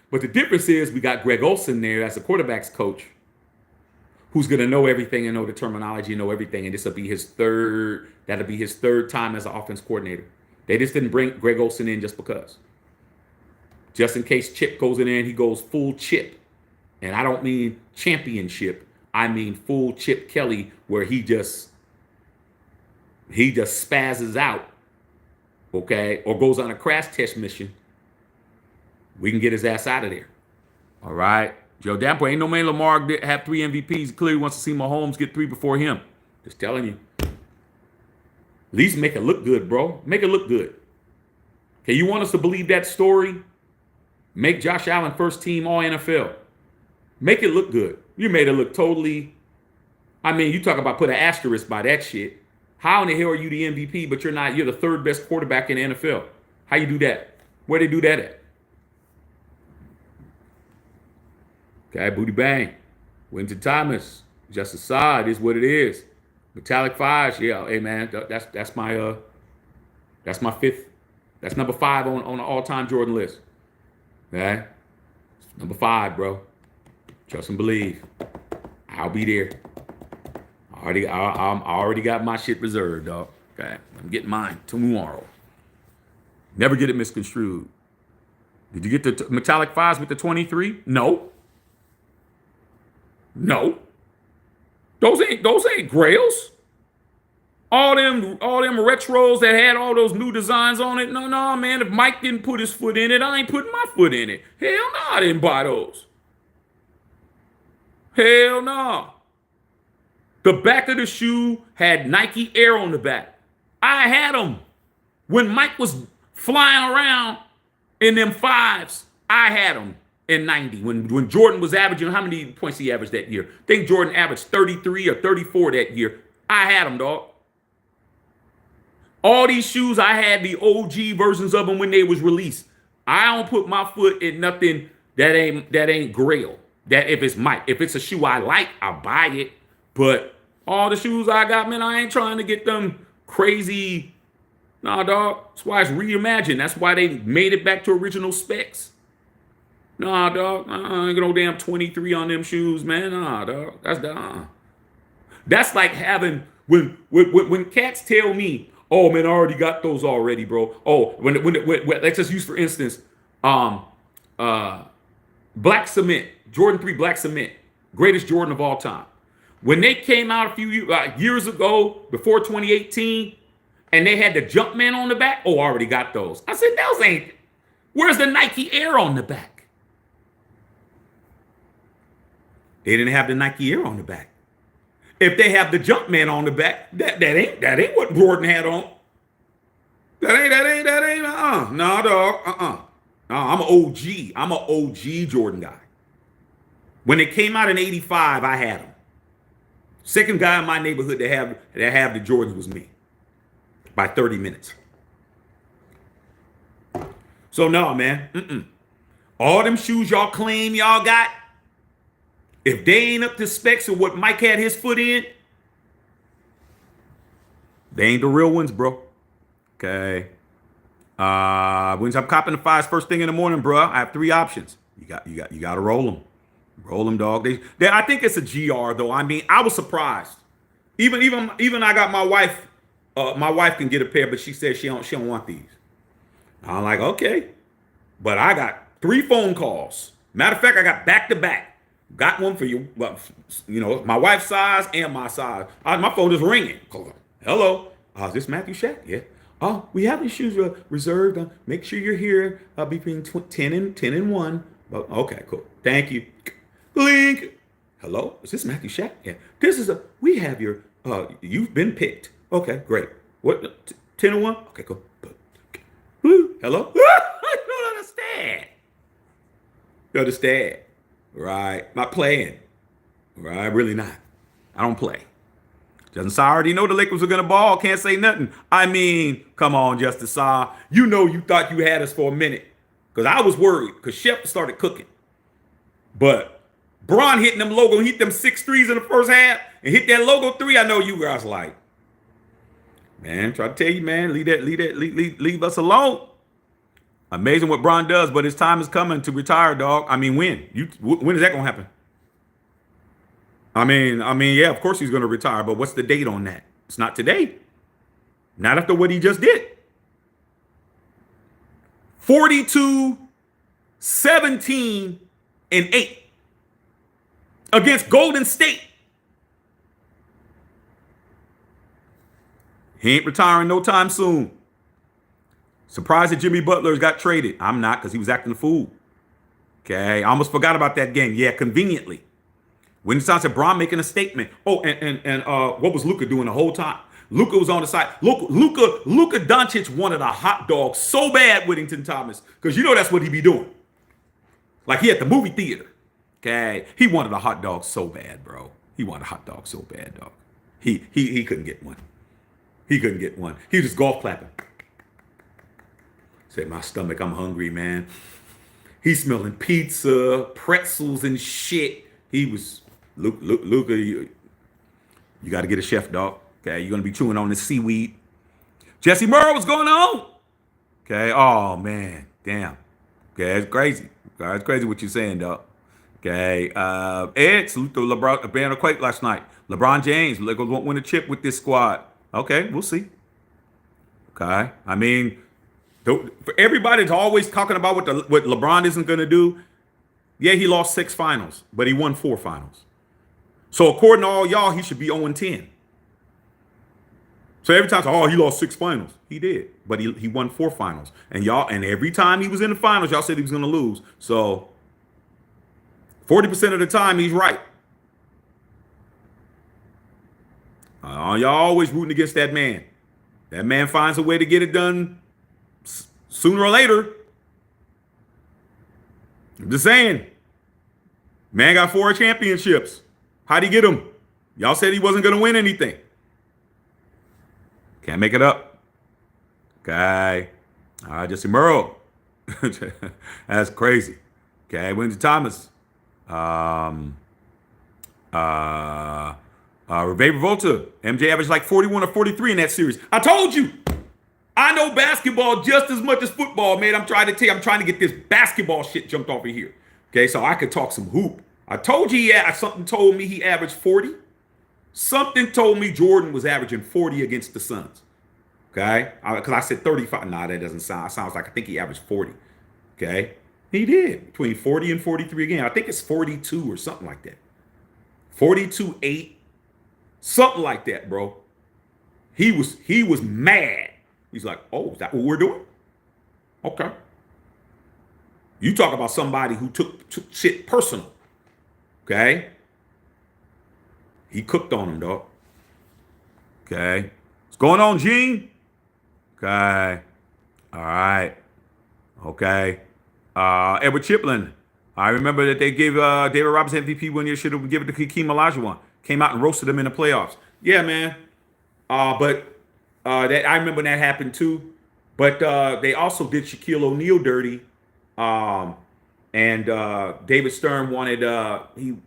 But the difference is we got Greg Olsen there as a quarterback's coach, who's going to know everything and know the terminology and know everything. And that'll be his third time as an offense coordinator. They just didn't bring Greg Olsen in just because. Just in case Chip goes in there and he goes full Chip. And I don't mean championship. I mean full Chip Kelly, where he just spazzes out, okay, or goes on a crash test mission. We can get his ass out of there. All right? Joe Dampo, ain't no man Lamar have 3 MVPs. He clearly wants to see Mahomes get 3 before him. Just telling you. At least make it look good, bro. Make it look good. Okay, you want us to believe that story? Make Josh Allen first team all NFL. Make it look good. You made it look totally. I mean, you talk about put an asterisk by that shit. How in the hell are you the MVP, but you're not? You're the third best quarterback in the NFL. How you do that? Where they do that at? Okay, booty bang. Winton Thomas. Just a side is what it is. Metallic fives. Yeah, hey man, that's my fifth. That's number 5 on the all-time Jordan list. Okay, number 5, bro. Trust and believe. I'll be there. I already got my shit reserved, dog. Okay, I'm getting mine tomorrow. Never get it misconstrued. Did you get the metallic fives with the 23? No. No. Those ain't grails. All them retros that had all those new designs on it. No, man. If Mike didn't put his foot in it, I ain't putting my foot in it. Hell no, I didn't buy those. Hell no. The back of the shoe had Nike Air on the back. I had them. When Mike was flying around in them fives, I had them in 90. When Jordan was averaging, how many points he averaged that year? I think Jordan averaged 33 or 34 that year. I had them, dog. All these shoes, I had the OG versions of them when they was released. I don't put my foot in nothing that ain't Grail. That if it's Mike, if it's a shoe I like, I'll buy it. But all the shoes I got, man, I ain't trying to get them crazy. Nah, dog. That's why it's reimagined. That's why they made it back to original specs. Nah, dog. I ain't got no damn 23 on them shoes, man. Nah, dog. That's like having when cats tell me, oh man, I already got those already, bro. Oh, when let's just use for instance, black cement, Jordan 3 black cement, greatest Jordan of all time. When they came out a few years ago, before 2018, and they had the Jumpman on the back, oh, I already got those. I said, those ain't. Where's the Nike Air on the back? They didn't have the Nike Air on the back. If they have the Jumpman on the back, that ain't what Jordan had on. That ain't. No, dog. No, I'm an OG. I'm an OG Jordan guy. When it came out in '85, I had them. Second guy in my neighborhood that have the Jordans was me. By 30 minutes. So no, man. All them shoes y'all claim y'all got, if they ain't up to specs of what Mike had his foot in, they ain't the real ones, bro. Okay. When I'm copping the fives first thing in the morning, bro, I have 3 options. You got to roll them. Roll them, dog. I think it's a GR though. I mean, I was surprised. Even I got my wife. My wife can get a pair, but she says she don't want these. I'm like, okay. But I got 3 phone calls. Matter of fact, I got back to back. Got one for you, my wife's size and my size. My phone is ringing. Hello. Is this Matthew Shack? Yeah. Oh, we have these shoes reserved. Make sure you're here between 10 and 1. Okay, cool. Thank you. Blink. Hello. Is this Matthew Shack? Yeah. We have your. You've been picked. Okay, great. What? 10 and 1? Okay, cool. Hello? I don't understand. You understand? Right. Not playing. Right. Really not. I don't play. Justice, I already know the Lakers are going to ball. Can't say nothing. I mean, come on, Justice. You thought you had us for a minute. Because I was worried. Because Shep started cooking. But Bron hitting them logo, hit them 6 threes in the first half, and hit that logo 3. I know you guys like. Man, try to tell you, man, leave us alone. Amazing what Bron does, but his time is coming to retire, dog. I mean, when is that gonna happen? I mean, yeah, of course he's gonna retire, but what's the date on that? It's not today. Not after what he just did. 42, 17, and 8 against Golden State. He ain't retiring no time soon. Surprised that Jimmy Butler's got traded. I'm not, because he was acting a fool. Okay, I almost forgot about that game. Yeah, conveniently. When it sounds like Bron making a statement. Oh, and what was Luka doing the whole time? Luka was on the side. Luka Doncic wanted a hot dog so bad, Whittington Thomas, because you know that's what he be doing. Like he at the movie theater. Okay. He wanted a hot dog so bad, bro. He wanted a hot dog so bad, dog. He couldn't get one. He couldn't get one. He was just golf clapping. Said, my stomach, I'm hungry, man. He's smelling pizza, pretzels, and shit. He was, Luca, you got to get a chef, dog. Okay, you're going to be chewing on this seaweed. Jesse Murrow, what's going on? Okay, oh, man, damn. Okay, it's crazy. Okay, it's crazy what you're saying, dog. Okay, Ed, salute to LeBron, Banner Quake last night. LeBron James, Lakers won't win a chip with this squad. Okay, we'll see. Okay, I mean, for everybody that's always talking about what LeBron isn't going to do, yeah, he lost 6 finals, but he won 4 finals. So according to all y'all, he should be 0-10. So every time, oh, he lost 6 finals. He did, but he won 4 finals. And every time he was in the finals, y'all said he was going to lose. So 40% of the time, he's right. Y'all always rooting against that man. That man finds a way to get it done sooner or later. I'm just saying. Man got 4 championships. How'd he get them? Y'all said he wasn't going to win anything. Can't make it up. Okay. All right, Jesse Murrow. That's crazy. Okay, Winston Thomas. Reve Volta. MJ averaged like 41 or 43 in that series. I told you. I know basketball just as much as football, man. I'm trying to tell you, I'm trying to get this basketball shit jumped off of here. Okay, so I could talk some hoop. I told you, something told me he averaged 40. Something told me Jordan was averaging 40 against the Suns. Okay, because I said 35. Nah, that doesn't sound. It sounds like I think he averaged 40. Okay, he did between 40 and 43 again. I think it's 42 or something like that. 42-8, something like that, bro. He was mad. He's like, oh, is that what we're doing? Okay. You talk about somebody who took shit personal. Okay. He cooked on him, dog. Okay. What's going on, Gene? Okay. All right. Okay. Edward Chiplin. I remember that they gave David Robinson MVP 1 year. Should have given it to Hakeem Olajuwon. Came out and roasted him in the playoffs. Yeah, man. But that I remember when that happened too. But they also did Shaquille O'Neal dirty. And David Stern wanted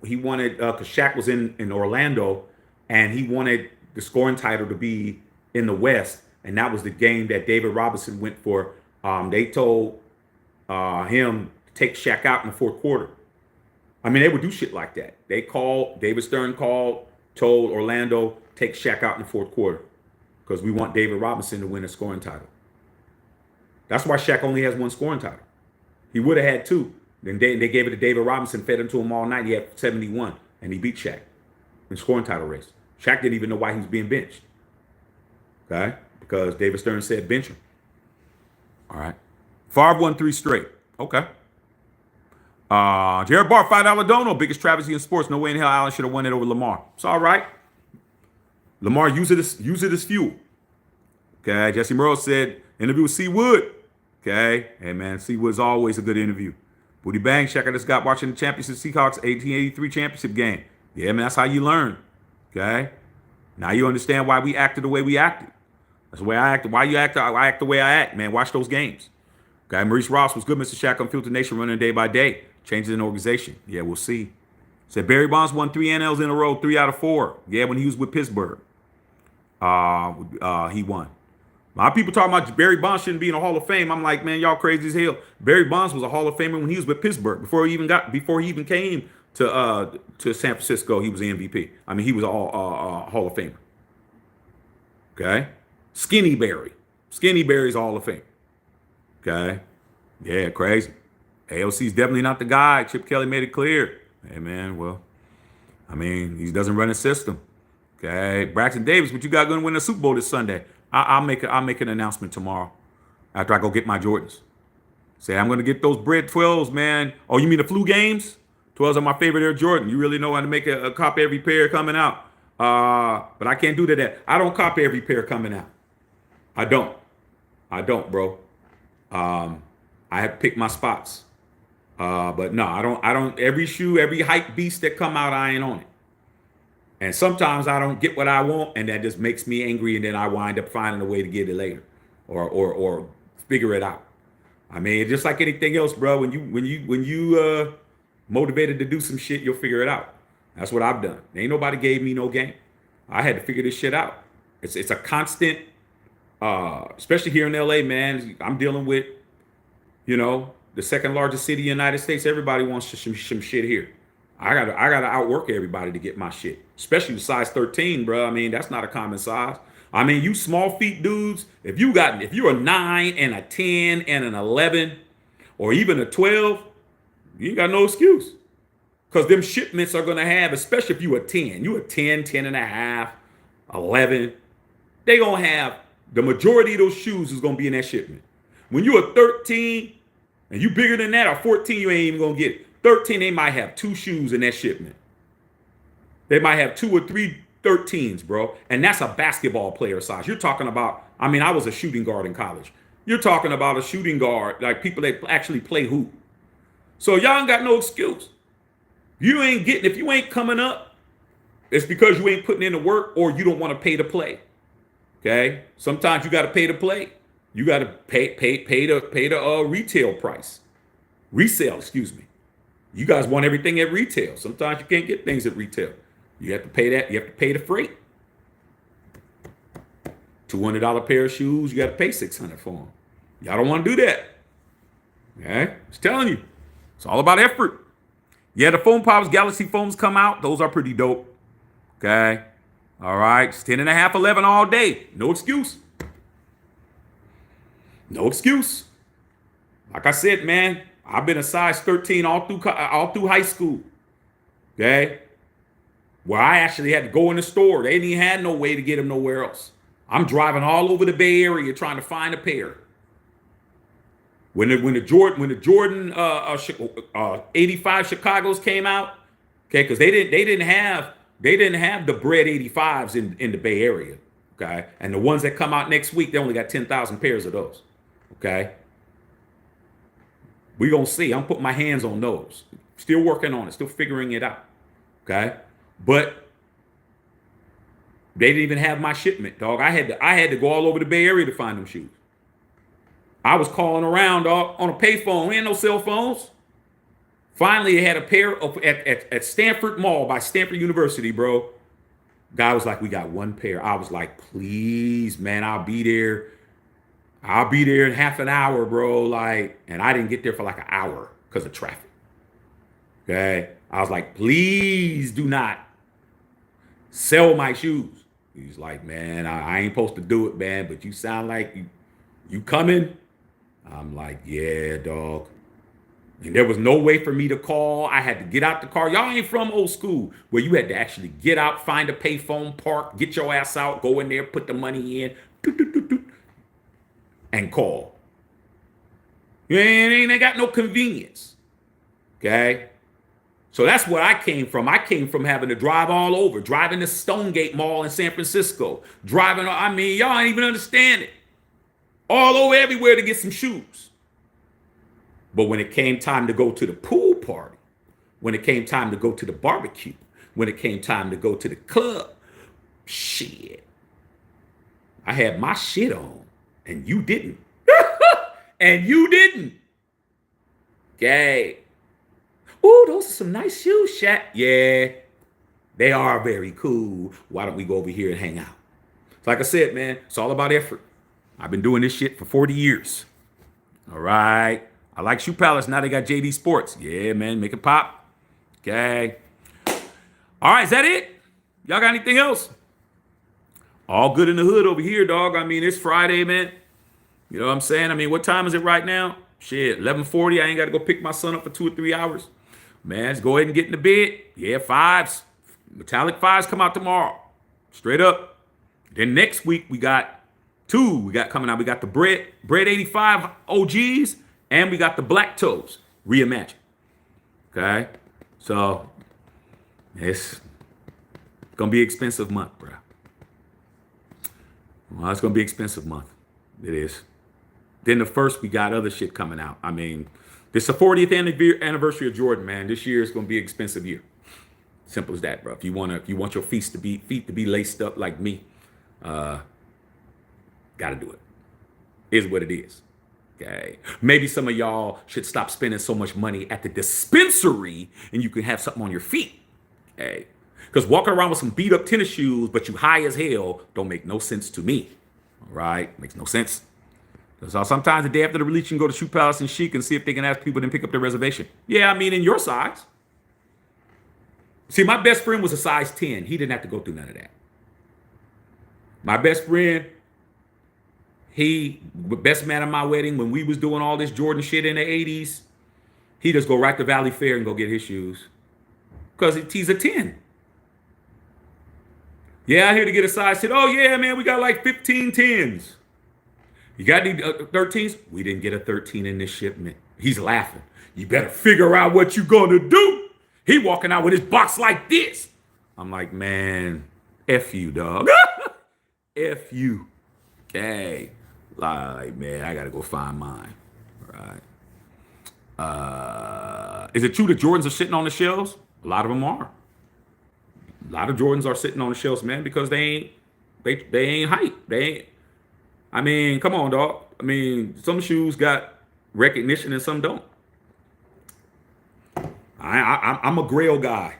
he wanted because Shaq was in Orlando, and he wanted the scoring title to be in the West, and that was the game that David Robinson went for. They told him to take Shaq out in the 4th quarter. I mean, they would do shit like that. David Stern told Orlando, take Shaq out in the 4th quarter because we want David Robinson to win a scoring title. That's why Shaq only has 1 scoring title. He would have had 2. Then they gave it to David Robinson, fed him to him all night. He had 71, and he beat Shaq in the scoring title race. Shaq didn't even know why he was being benched. Okay? Because David Stern said bench him. All right. Favre won 3 straight. Okay. Jared Barr, $5 dono, biggest travesty in sports. No way in hell Allen should have won it over Lamar. It's all right. Lamar, use it as fuel. Okay. Jesse Murrow said, interview with C. Wood. Okay. Hey, man, C. Wood's always a good interview. Booty Bang, check out this guy watching the championship Seahawks 1883 championship game. Yeah, man, that's how you learn. Okay. Now you understand why we acted the way we acted. That's the way I acted. Why you act? I act the way I act, man. Watch those games. Okay. Maurice Ross was good, Mr. Shaq on Filter Nation, running day by day. Changes in organization. Yeah, we'll see. Said Barry Bonds won 3 NLs in a row, 3 out of 4. Yeah, when he was with Pittsburgh. He won. My people talking about Barry Bonds shouldn't be in the Hall of Fame. I'm like, man, y'all crazy as hell. Barry Bonds was a Hall of Famer when he was with Pittsburgh. Before he even came to San Francisco, he was the MVP. I mean, he was a Hall of Famer. Okay, Skinny Barry. Skinny Barry's a Hall of Fame. Okay, yeah, crazy. AOC's definitely not the guy. Chip Kelly made it clear. Hey, man, well, I mean, he doesn't run a system. Okay, Braxton Davis, what you got going to win the Super Bowl this Sunday? I'll make an announcement tomorrow after I go get my Jordans. Say I'm going to get those bread 12s, man. Oh, you mean the flu games? 12s are my favorite Air Jordan. You really know how to make a copy every pair coming out. But I can't do that. I don't copy every pair coming out. I don't, bro. I have to pick my spots. But no, I don't, every shoe, every hype beast that come out, I ain't on it. And sometimes I don't get what I want, and that just makes me angry, and then I wind up finding a way to get it later, or figure it out. I mean, just like anything else, bro. When you motivated to do some shit, you'll figure it out. That's what I've done. Ain't nobody gave me no game. I had to figure this shit out. It's a constant, especially here in LA, man. I'm dealing with, the second largest city in the United States. Everybody wants some shit here. I gotta outwork everybody to get my shit, especially the size 13, bro. I mean, that's not a common size. I mean, you small feet dudes, if you're a 9 and a 10 and an 11 or even a 12, you ain't got no excuse. Because them shipments are gonna have, especially if you a 10, you a 10, 10 and a half, 11, they gonna have the majority of those shoes is gonna be in that shipment. When you a 13 and you bigger than that, or 14, you ain't even gonna get it. 13, they might have 2 shoes in that shipment. They might have 2 or 3 13s, bro. And that's a basketball player size. You're talking about, I mean, I was a shooting guard in college. You're talking about a shooting guard, like people that actually play hoop. So y'all ain't got no excuse. You ain't getting, if you ain't coming up, it's because you ain't putting in the work or you don't want to pay to play. Okay? Sometimes you got to pay to play. You got to pay the retail price. Resale, excuse me. You guys want everything at retail. Sometimes you can't get things at retail. You have to pay that. You have to pay the freight. $200 pair of shoes, you got to pay $600 for them. Y'all don't want to do that. Okay? Just telling you. It's all about effort. Yeah, the foam pops, Galaxy foams come out. Those are pretty dope. Okay? All right. It's 10 and a half, 11 all day. No excuse. No excuse. Like I said, man, I've been a size 13 all through high school. Okay? Where I actually had to go in the store. They didn't even have no way to get them nowhere else. I'm driving all over the Bay Area trying to find a pair. When the Jordan 85 Chicago's came out, okay, because they didn't have the bread 85s in the Bay Area, okay, and the ones that come out next week, they only got 10,000 pairs of those, okay. We gonna see. I'm putting my hands on those. Still working on it. Still figuring it out, okay. But they didn't even have my shipment, dog. I had to go all over the Bay Area to find them shoes. I was calling around, dog, on a payphone. We ain't no cell phones. Finally, they had a pair at Stanford Mall by Stanford University, bro. Guy was like, we got one pair. I was like, please, man, I'll be there. I'll be there in half an hour, bro. Like, and I didn't get there for like an hour because of traffic. Okay. I was like, please do not sell my shoes. He's like, man, I ain't supposed to do it, man, but you sound like you coming? I'm like, yeah, dog. And there was no way for me to call. I had to get out the car. Y'all ain't from old school where you had to actually get out, find a payphone, park, get your ass out, go in there, put the money in, and call. You ain't got no convenience. Okay? So that's where I came from. I came from having to drive all over, driving to Stonegate Mall in San Francisco, driving, I mean, y'all ain't even understand it. All over everywhere to get some shoes. But when it came time to go to the pool party, when it came time to go to the barbecue, when it came time to go to the club, shit. I had my shit on, and you didn't. And you didn't. Okay. Ooh, those are some nice shoes, Shaq. Yeah, they are very cool. Why don't we go over here and hang out? So like I said, man, it's all about effort. I've been doing this shit for 40 years. All right. I like Shoe Palace. Now they got JD Sports. Yeah, man, make it pop. Okay. All right, is that it? Y'all got anything else? All good in the hood over here, dog. I mean, it's Friday, man. You know what I'm saying? I mean, what time is it right now? Shit, 11:40. I ain't got to go pick my son up for 2 or 3 hours. Man, let's go ahead and get in the bed. Yeah, 5s. Metallic 5s come out tomorrow. Straight up. Then next week, we got 2. We got coming out. We got the Bread 85 OGs, and we got the Black Toes reimagined. Okay? So, it's going to be an expensive month, bro. Well, it's going to be an expensive month. It is. Then the first, we got other shit coming out. I mean, This is the 40th anniversary of Jordan, man. This year is going to be an expensive year. Simple as that, bro. If you want your feet to be laced up like me, got to do it. Is what it is. Okay. Maybe some of y'all should stop spending so much money at the dispensary and you can have something on your feet. Okay. Because walking around with some beat up tennis shoes, but you high as hell, don't make no sense to me. All right. Makes no sense. So sometimes the day after the release, you can go to Shoe Palace and Chic and see if they can ask people to pick up their reservation. Yeah, I mean, in your size. See, my best friend was a size 10. He didn't have to go through none of that. My best friend, best man at my wedding, when we was doing all this Jordan shit in the 80s, he just go right to Valley Fair and go get his shoes. Because he's a 10. Yeah, I here to get a size 10. Oh, yeah, man, we got like 15 10s. You got any 13s? We didn't get a 13 in this shipment. He's laughing. You better figure out what you gonna do. He walking out with his box like this. I'm like, man, F you, dog. F you. Okay. Like, man, I gotta go find mine. Right. Is it true that Jordans are sitting on the shelves? A lot of them are. A lot of Jordans are sitting on the shelves, man, because they ain't hype. They ain't. I mean, come on, dog. I mean, some shoes got recognition and some don't. I'm a Grail guy.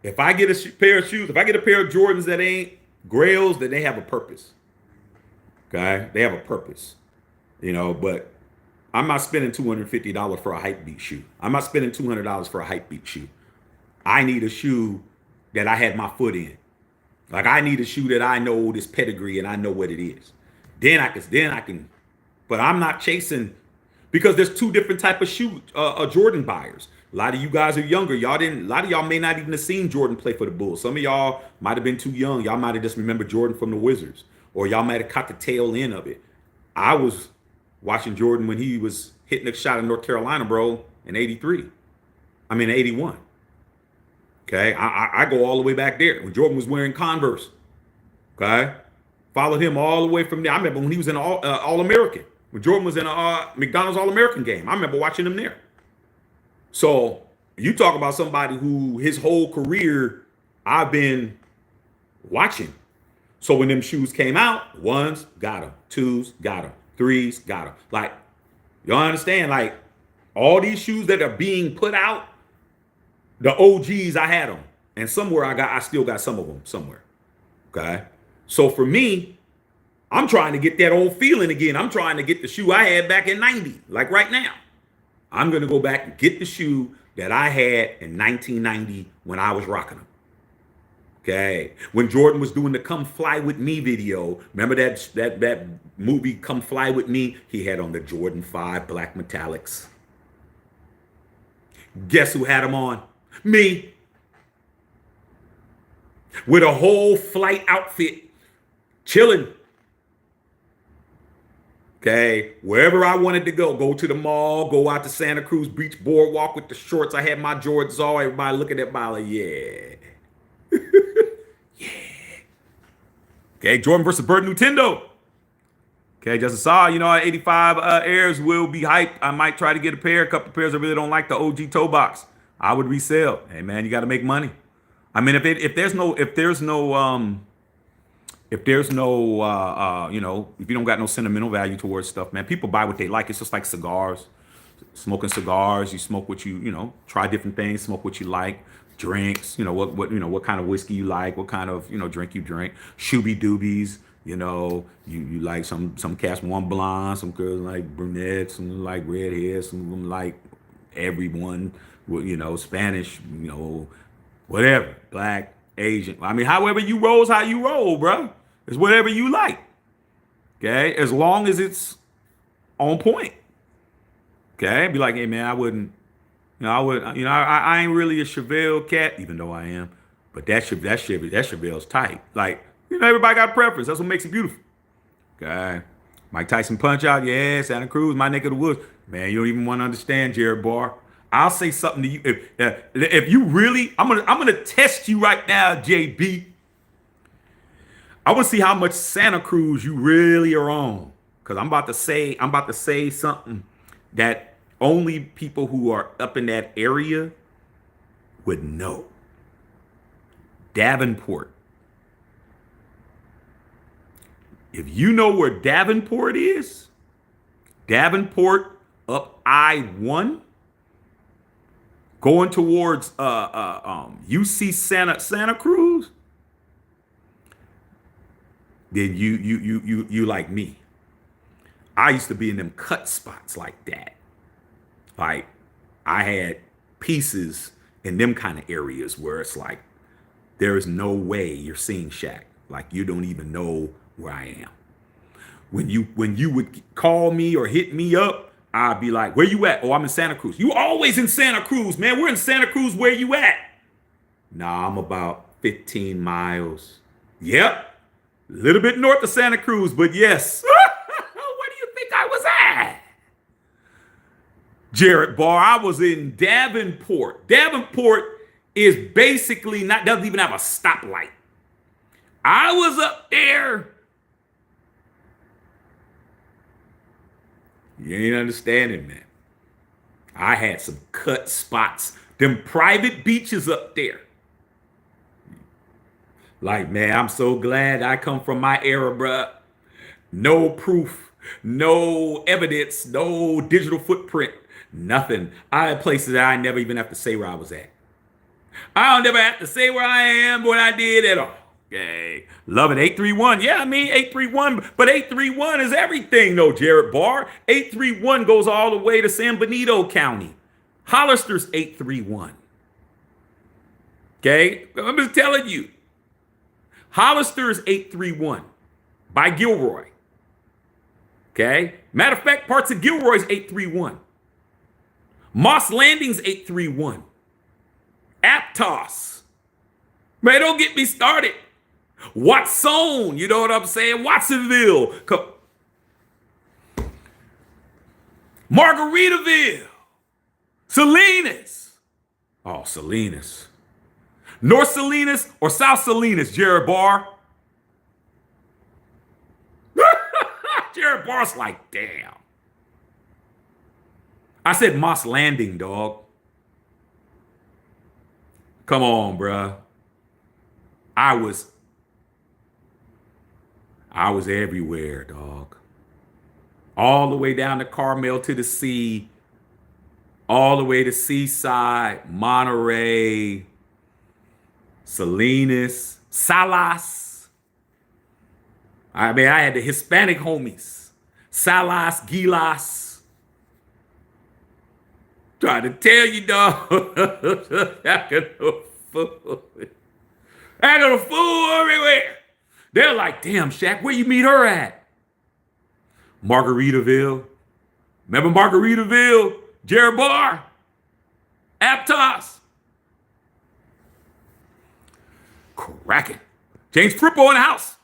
If I get a pair of shoes, if I get a pair of Jordans that ain't Grails, then they have a purpose. Okay? They have a purpose. But I'm not spending $250 for a hype beat shoe. I'm not spending $200 for a hype beat shoe. I need a shoe that I had my foot in. Like, I need a shoe that I know this pedigree and I know what it is. Then I can, but I'm not chasing, because there's two different type of shoe, Jordan buyers. A lot of you guys are younger. A lot of y'all may not even have seen Jordan play for the Bulls. Some of y'all might have been too young. Y'all might have just remembered Jordan from the Wizards, or y'all might have caught the tail end of it. I was watching Jordan when he was hitting a shot in North Carolina, bro, in 81. Okay. I go all the way back there when Jordan was wearing Converse. Okay. Followed him all the way from there. I remember when he was in All-American. When Jordan was in a McDonald's All-American game. I remember watching him there. So you talk about somebody who his whole career I've been watching. So when them shoes came out, ones, got them. Twos, got them. Threes, got them. Like, you understand? Like, all these shoes that are being put out, the OGs, I had them. And somewhere I still got some of them somewhere. Okay? So for me, I'm trying to get that old feeling again. I'm trying to get the shoe I had back in 90, like right now. I'm going to go back and get the shoe that I had in 1990 when I was rocking them. Okay. When Jordan was doing the Come Fly With Me video, remember that movie Come Fly With Me? He had on the Jordan 5 black metallics. Guess who had them on? Me. With a whole flight outfit. Chilling. Okay, wherever I wanted to go to the mall, go out to Santa Cruz Beach Boardwalk with the shorts. I had my Jordans on. Everybody looking at me like, yeah. Yeah. Okay, Jordan versus Bird Nintendo. Okay, just saw, 85 Airs will be hyped. I might try to get a pair. A couple pairs I really don't like the OG toe box. I would resell. Hey, man, you got to make money. I mean, if there's no, if you don't got no sentimental value towards stuff, man, people buy what they like. It's just like cigars, smoking cigars. You smoke what try different things, smoke what you like, drinks, what kind of whiskey you like, what kind of, drink you drink, shooby doobies, you like some cats want blonde, some girls like brunettes, some like redheads, some of them like everyone, Spanish, whatever, black, Asian. I mean, however you roll is how you roll, bro. It's whatever you like. Okay, as long as it's on point. Okay, be like, hey man, I wouldn't, I ain't really a Chevelle cat, even though I am. But that Chevelle's tight. Like, everybody got a preference. That's what makes it beautiful. Okay, Mike Tyson Punch Out, yeah, Santa Cruz, my neck of the woods. Man, you don't even want to understand, Jared Barr. I'll say something to you. If you really, I'm gonna test you right now, JB. I want to see how much Santa Cruz you really are on, because I'm about to say something that Only people who are up in that area would know. Davenport. If you know where Davenport is, Davenport up I-1, going towards UC Santa Cruz, then you like me. I used to be in them cut spots like that. Like I had pieces in them kind of areas where it's like there is no way you're seeing Shaq. Like you don't even know where I am. When you would call me or hit me up, I'd be like, where you at? Oh, I'm in Santa Cruz. You always in Santa Cruz, man. We're in Santa Cruz. Where you at? Nah, I'm about 15 miles. Yep. A little bit north of Santa Cruz, but yes. Where do you think I was at? Jared Barr, I was in Davenport. Davenport is basically doesn't even have a stoplight. I was up there. You ain't understanding, man. I had some cut spots. Them private beaches up there. Like, man, I'm so glad I come from my era, bruh. No proof, no evidence, no digital footprint, nothing. I had places that I never even have to say where I was at. I don't never have to say where I am, what I did at all. Okay. Love it. 831. Yeah, I mean 831, but 831 is everything, though, Jared Barr. 831 goes all the way to San Benito County. Hollister's 831. Okay. I'm just telling you. Hollister's 831 by Gilroy. Okay. Matter of fact, parts of Gilroy's 831. Moss Landing's 831. Aptos. Man, don't get me started. Watson, you know what I'm saying? Watsonville. Margaritaville. Salinas. Oh, Salinas. North Salinas or South Salinas, Jared Barr? Jared Barr's like, damn. I said Moss Landing, dog. Come on, bruh. I was everywhere, dog. All the way down to Carmel to the sea, all the way to Seaside, Monterey, Salinas, Salas. I mean, I had the Hispanic homies. Salas, Gilas. Trying to tell you, dog. I got no food. I got a fool everywhere. They're like, damn, Shaq, where you meet her at? Margaritaville. Remember Margaritaville? Jared Barr. Aptos. Cracking. James Frippo in the house.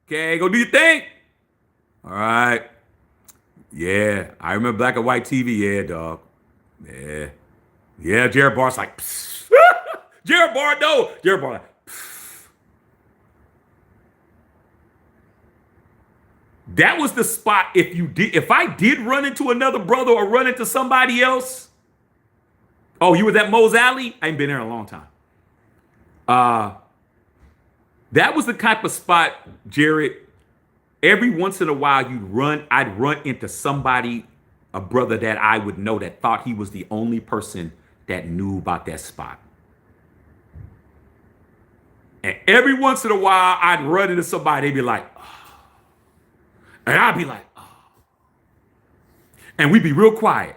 Okay, go do your thing. All right. Yeah, I remember black and white TV. Yeah, dog. Yeah. Yeah, Jared Barr's like, psst. Jared Barr, no. Jared Barr like, psst. That was the spot if I did run into another brother or run into somebody else. Oh, you was at Moe's Alley? I ain't been there in a long time. That was the type of spot, Jared. Every once in a while I'd run into somebody, a brother that I would know that thought he was the only person that knew about that spot. And every once in a while I'd run into somebody, they'd be like, oh. And I'd be like, oh. And we'd be real quiet.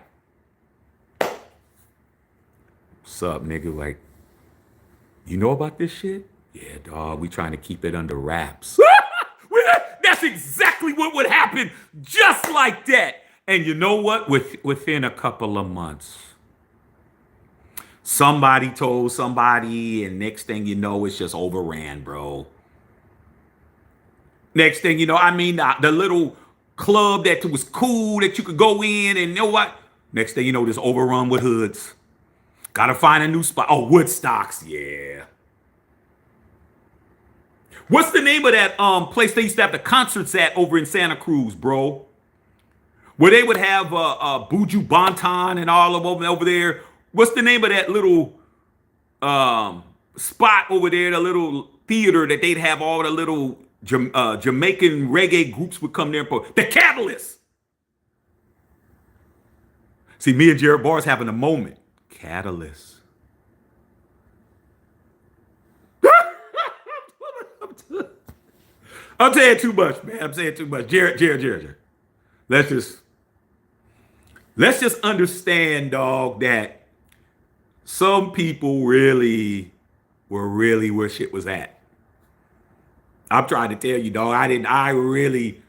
What's up, nigga? Like, you know about this shit? Yeah, dog, we trying to keep it under wraps. That's exactly what would happen, just like that. And you know what? Within a couple of months, somebody told somebody, and next thing you know, it's just overran, bro. Next thing you know, I mean, the little club that was cool that you could go in, and you know what? Next thing you know, this overrun with hoods. Gotta find a new spot. Oh, Woodstocks, yeah. What's the name of that place they used to have the concerts at over in Santa Cruz, bro? where they would have Buju Banton and all of them over there. What's the name of that little spot over there? The little theater that they'd have all the little Jamaican reggae groups would come there for the Catalyst. See, me and Jared Barr's having a moment. Catalyst. I'm saying too much, man. I'm saying too much. Jared. Let's just understand, dog, that some people really were really where shit was at. I'm trying to tell you, dog. I really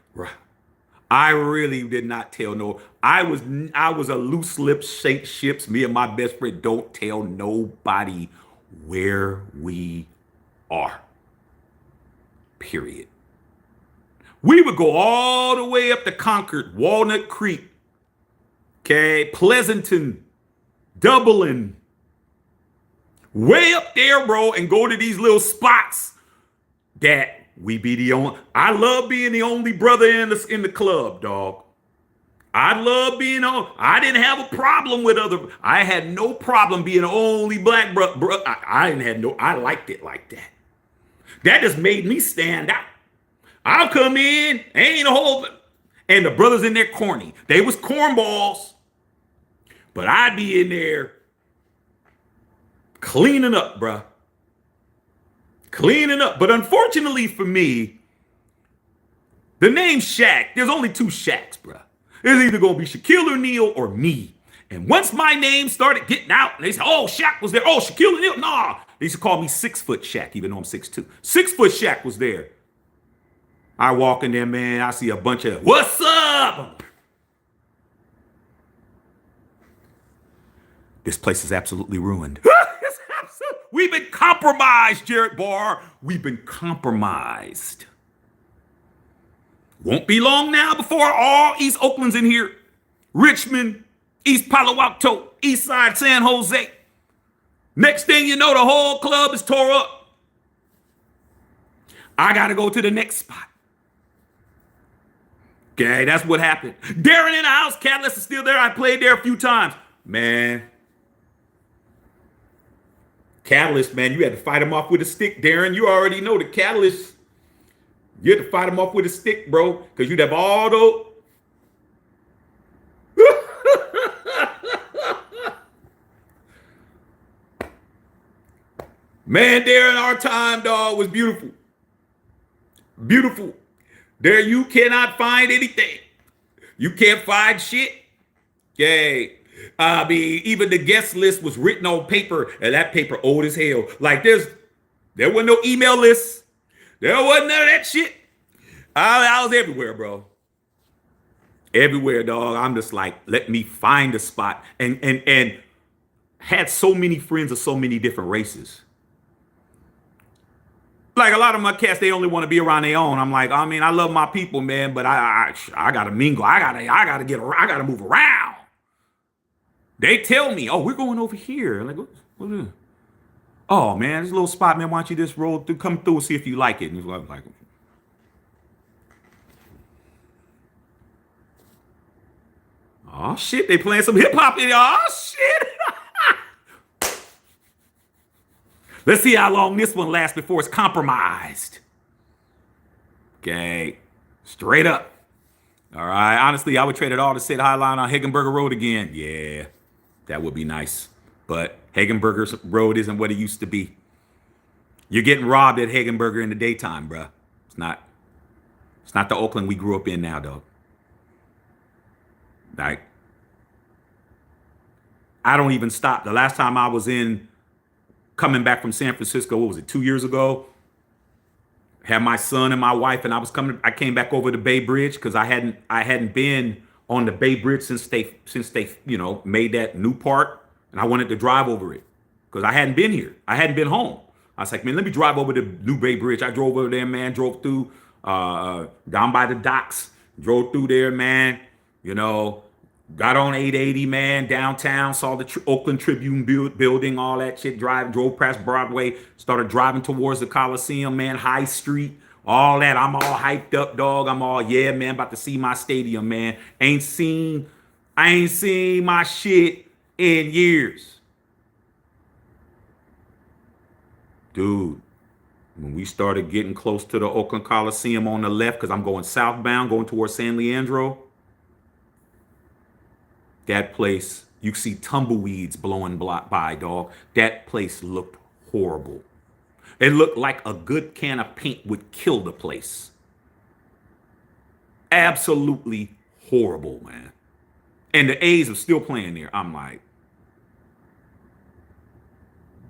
did not tell no. I was a loose lips, shake ships. Me and my best friend don't tell nobody where we are. Period. We would go all the way up to Concord, Walnut Creek, okay, Pleasanton, Dublin, way up there, bro, and go to these little spots that we be the only. I love being the only brother in the club, dog. I love being on. I didn't have a problem with other. I had no problem being the only black brother. I liked it like that. That just made me stand out. I'll come in, ain't a whole, and the brothers in there corny. They was cornballs, but I'd be in there cleaning up, bruh. Cleaning up. But unfortunately for me, the name Shaq, there's only two Shaqs, bruh. It's either going to be Shaquille O'Neal or me. And once my name started getting out, and they said, oh, Shaq was there. Oh, Shaquille O'Neal. Nah. They used to call me 6 foot Shaq, even though I'm 6'2". 6 foot Shaq was there. I walk in there, man. I see a bunch of, what's up? This place is absolutely ruined. We've been compromised, Jared Barr. We've been compromised. Won't be long now before all East Oakland's in here. Richmond, East Palo Alto, East Side San Jose. Next thing you know, the whole club is tore up. I got to go to the next spot. Okay, that's what happened. Darren in the house. Catalyst is still there. I played there a few times. Man. Catalyst, man, you had to fight him off with a stick, Darren. You already know the Catalyst. You had to fight him off with a stick, bro, because you'd have all those. Man, Darren, our time, dog, was beautiful. Beautiful. There you cannot find anything. You can't find shit. Okay. I mean, even the guest list was written on paper, and that paper old as hell. Like there wasn't no email list. There wasn't none of that shit. I was everywhere, bro. Everywhere, dog. I'm just like, let me find a spot. And had so many friends of so many different races. Like a lot of my cats, they only want to be around their own. I'm like, I mean, I love my people, man, but I gotta mingle. I gotta move around. They tell me, oh, we're going over here. Like, what is it? Oh man, this little spot, man. Why don't you just roll through, come through and see if you like it? And it's like, oh shit, they playing some hip hop in here. Oh shit. Let's see how long this one lasts before it's compromised. Okay. Straight up. All right. Honestly, I would trade it all to sit Highline on Hagenberger Road again. Yeah, that would be nice. But Hagenberger Road isn't what it used to be. You're getting robbed at Hagenberger in the daytime, bruh. It's not the Oakland we grew up in now, dog. Like, I don't even stop. The last time I was coming back from San Francisco, what was it, 2 years ago? Had my son and my wife, and I came back over the Bay Bridge because I hadn't been on the Bay Bridge since they made that new part, and I wanted to drive over it because I hadn't been here. I hadn't been home. I was like, man, let me drive over the new Bay Bridge. I drove over there, man, drove through down by the docks, drove through there, man, got on 880, man, downtown, saw the Oakland Tribune building, all that shit, drove past Broadway, started driving towards the Coliseum, man, High Street, all that. I'm all hyped up, dog. I'm all, yeah, man, about to see my stadium, man. I ain't seen my shit in years. Dude, when we started getting close to the Oakland Coliseum on the left, because I'm going southbound, going towards San Leandro, that place, you see tumbleweeds blowing by, dog. That place looked horrible. It looked like a good can of paint would kill the place. Absolutely horrible, man. And the A's are still playing there. I'm like,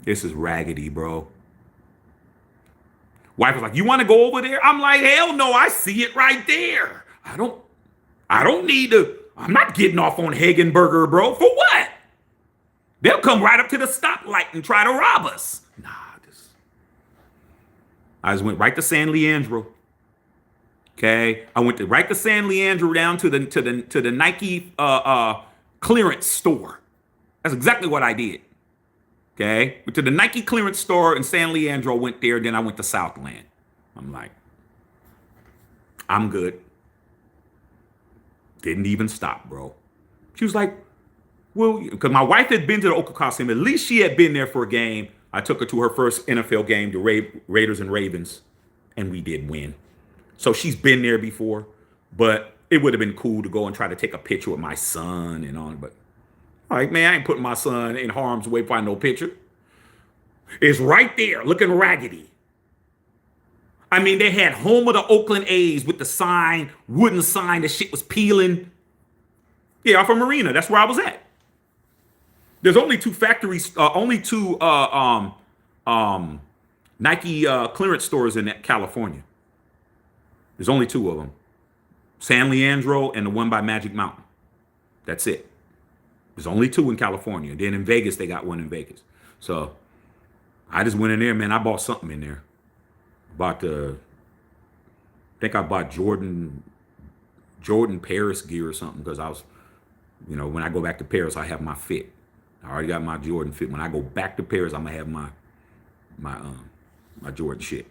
this is raggedy, bro. Wife was like, you want to go over there? I'm like, hell no, I see it right there. I don't need to, I'm not getting off on Hagenberger, bro. For what? They'll come right up to the stoplight and try to rob us. Nah, I just went right to San Leandro. Okay, I went right to San Leandro down to the Nike clearance store. That's exactly what I did. Okay, went to the Nike clearance store in San Leandro. Went there, then I went to Southland. I'm like, I'm good. Didn't even stop, bro. She was like, well, because my wife had been to the Oakland Coliseum. At least she had been there for a game. I took her to her first NFL game, the Raiders and Ravens, and we did win. So she's been there before, but it would have been cool to go and try to take a picture with my son and on. But like, man, I ain't putting my son in harm's way for no picture. It's right there, looking raggedy. I mean, they had home of the Oakland A's with the sign, wooden sign. The shit was peeling. Yeah, off of Marina. That's where I was at. There's only two factories, Nike clearance stores in California. There's only two of them. San Leandro and the one by Magic Mountain. That's it. There's only two in California. Then in Vegas, they got one in Vegas. So I just went in there, man. I bought something in there. I think I bought Jordan Paris gear or something because I was, when I go back to Paris, I have my fit. I already got my Jordan fit. When I go back to Paris, I'm gonna have my Jordan shit.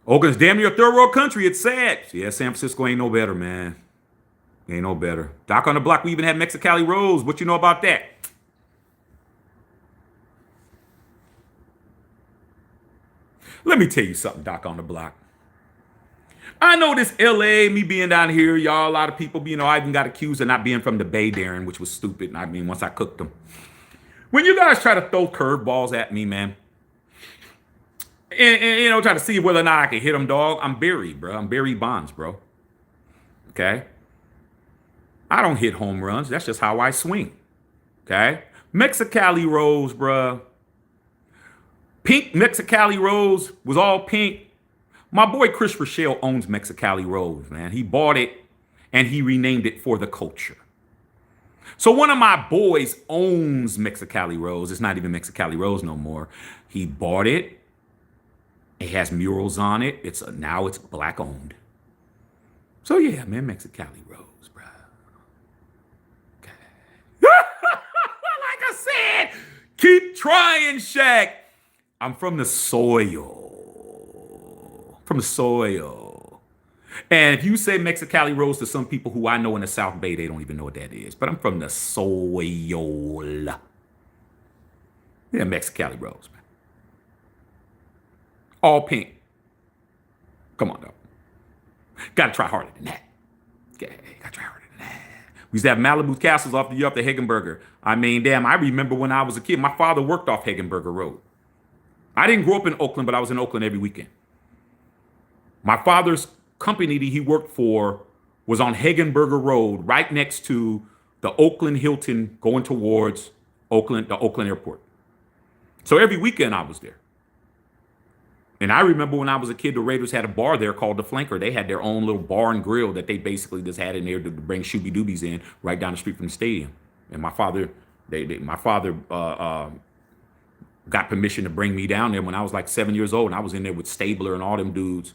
Oakland's damn near a third world country. It's sad. Yeah, San Francisco ain't no better, man. Ain't no better. Doc on the block, we even had Mexicali Rose. What you know about that? Let me tell you something, Doc on the block. I know this LA, me being down here, y'all, a lot of people, I even got accused of not being from the Bay, Darren, which was stupid. I mean, once I cooked them. When you guys try to throw curveballs at me, man, and try to see whether or not I can hit them, dog, I'm Barry, bro. I'm Barry Bonds, bro. Okay? I don't hit home runs. That's just how I swing. Okay? Mexicali Rose, bro. Pink Mexicali Rose was all pink. My boy Chris Rochelle owns Mexicali Rose, man. He bought it and he renamed it for the culture. So one of my boys owns Mexicali Rose. It's not even Mexicali Rose no more. He bought it. It has murals on it. Now it's black owned. So yeah, man, Mexicali Rose, bro. Okay. Like I said, keep trying, Shaq. I'm from the soil. From the soil. And if you say Mexicali Rose to some people who I know in the South Bay, they don't even know what that is. But I'm from the soil. Yeah, Mexicali Rose, man. All pink. Come on, dog. Gotta try harder than that. Okay, gotta try harder than that. We used to have Malibu castles off the Hagenberger. I mean, damn, I remember when I was a kid, my father worked off Hagenberger Road. I didn't grow up in Oakland, but I was in Oakland every weekend. My father's company that he worked for was on Hagenberger Road, right next to the Oakland Hilton going towards Oakland, the Oakland airport. So every weekend I was there. And I remember when I was a kid, the Raiders had a bar there called The Flanker. They had their own little bar and grill that they basically just had in there to bring shooby doobies in right down the street from the stadium. And my father, got permission to bring me down there when I was like 7 years old. And I was in there with Stabler and all them dudes.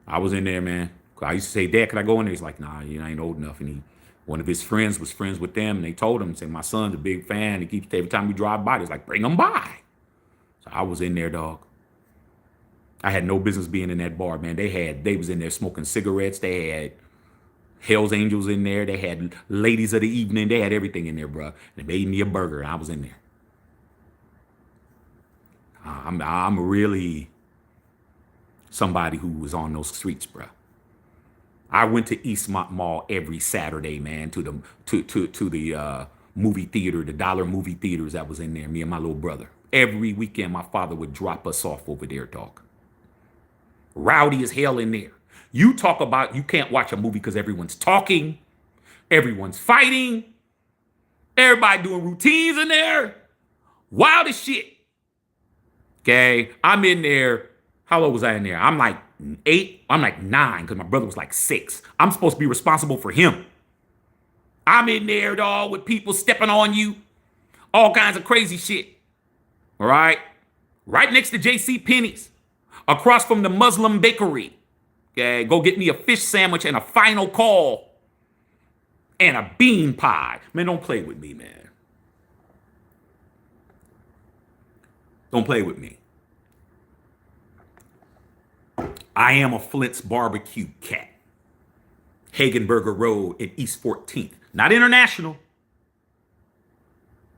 I was in there, man. I used to say, Dad, can I go in there? He's like, nah, you ain't old enough. And one of his friends was friends with them. And they told him, say, my son's a big fan. He keeps, every time we drive by, he's like, bring him by. So I was in there, dog. I had no business being in that bar, man. They was in there smoking cigarettes. They had Hell's Angels in there. They had ladies of the evening. They had everything in there, bro. They made me a burger, and I was in there. I'm really somebody who was on those streets, bro. I went to Eastmont Mall every Saturday, man, to the movie theater, the dollar movie theaters that was in there. Me and my little brother. Every weekend, my father would drop us off over there, dog. Rowdy as hell in there. You talk about you can't watch a movie because everyone's talking, everyone's fighting, everybody doing routines in there. Wild as shit. Okay, I'm in there. How old was I in there? I'm like 8. I'm like 9 because my brother was like 6. I'm supposed to be responsible for him. I'm in there, dog, with people stepping on you, all kinds of crazy shit. All right, right next to J.C. Penney's, across from the Muslim bakery. Okay, go get me a fish sandwich and a final call and a bean pie. Man, don't play with me, man. Don't play with me. I am a Flint's barbecue cat. Hagenberger Road in East 14th. Not International.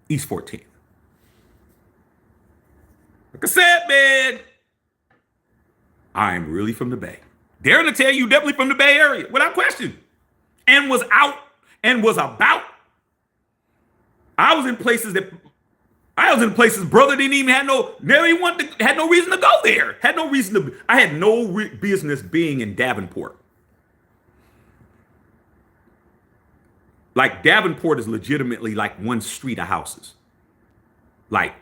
East 14th. Like I said, man, I am really from the Bay. Daring to tell you, definitely from the Bay Area, without question. And was out and was about. I was in places brother didn't even had no reason to go there. Had no reason to. I had no business being in Davenport. Like Davenport is legitimately like one street of houses. Like,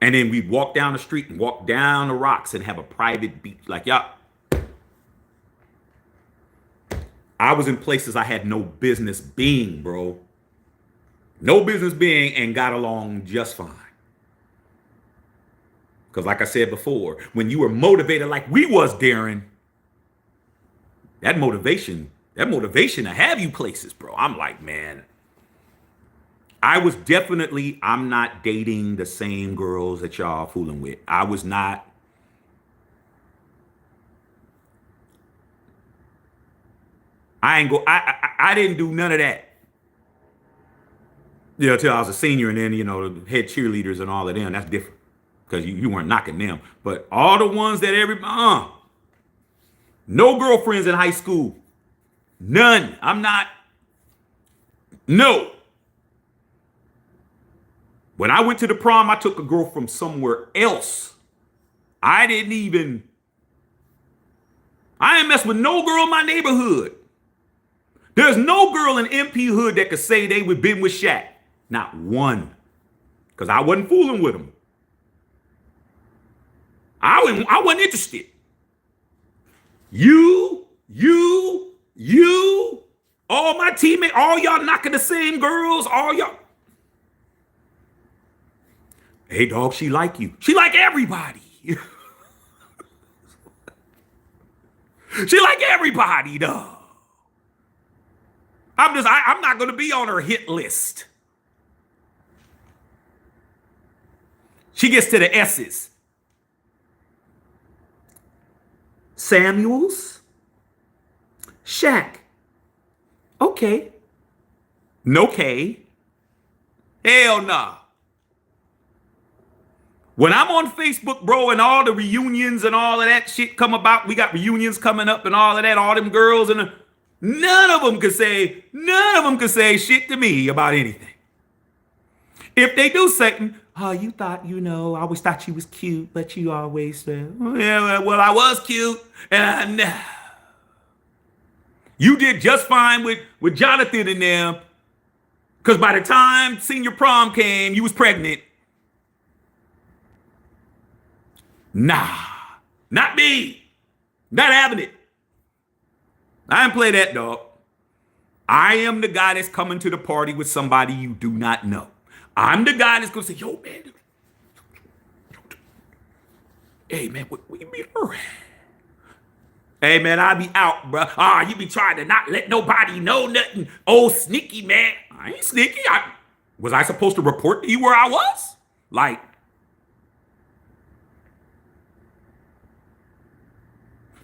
and then we'd walk down the street and walk down the rocks and have a private beach. Like, y'all. I was in places I had no business being, bro. No business being, and got along just fine. Because like I said before, when you were motivated like we was, Darren, that motivation to have you places, bro. I'm like, man, I'm not dating the same girls that y'all fooling with. I was not. I didn't do none of that. You know, till I was a senior, and then, you know, the head cheerleaders and all of them, that's different. Because you weren't knocking them. But all the ones that no girlfriends in high school. None. No. When I went to the prom, I took a girl from somewhere else. I ain't mess with no girl in my neighborhood. There's no girl in MP hood that could say they would been with Shaq. Not one. Because I wasn't fooling with them. I wasn't interested. You, all my teammates, all y'all knocking the same girls, all y'all. Hey, dog, she like you. She like everybody. She like everybody, dog. I'm not going to be on her hit list. She gets to the S's. Samuels. Shaq. Okay. No K. Hell nah. When I'm on Facebook, bro, and all the reunions and all of that shit come about, we got reunions coming up and all of that, all them girls, and none of them could say shit to me about anything. If they do something, oh, you thought, I always thought you was cute, but you always said, oh, yeah, well, I was cute, and you did just fine with Jonathan and them, because by the time senior prom came, you was pregnant. Nah, not me. Not having it. I didn't play that, dog. I am the guy that's coming to the party with somebody you do not know. I'm the guy that's going to say, yo, man. Hey, man, what you mean? Hey, man, I be out, bro. You be trying to not let nobody know nothing. Oh, sneaky, man. I ain't sneaky. Was I supposed to report to you where I was? Like,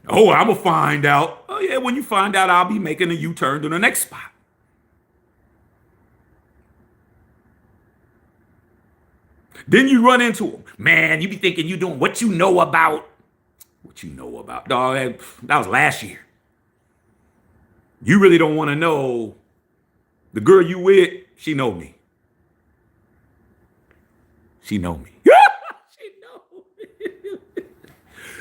Oh, I'm going to find out. Oh, yeah, when you find out, I'll be making a U-turn to the next spot. Then you run into them. Man, you be thinking you doing what you know about. What you know about. Dog, that was last year. You really don't want to know. The girl you with, she know me. She know me. She know me.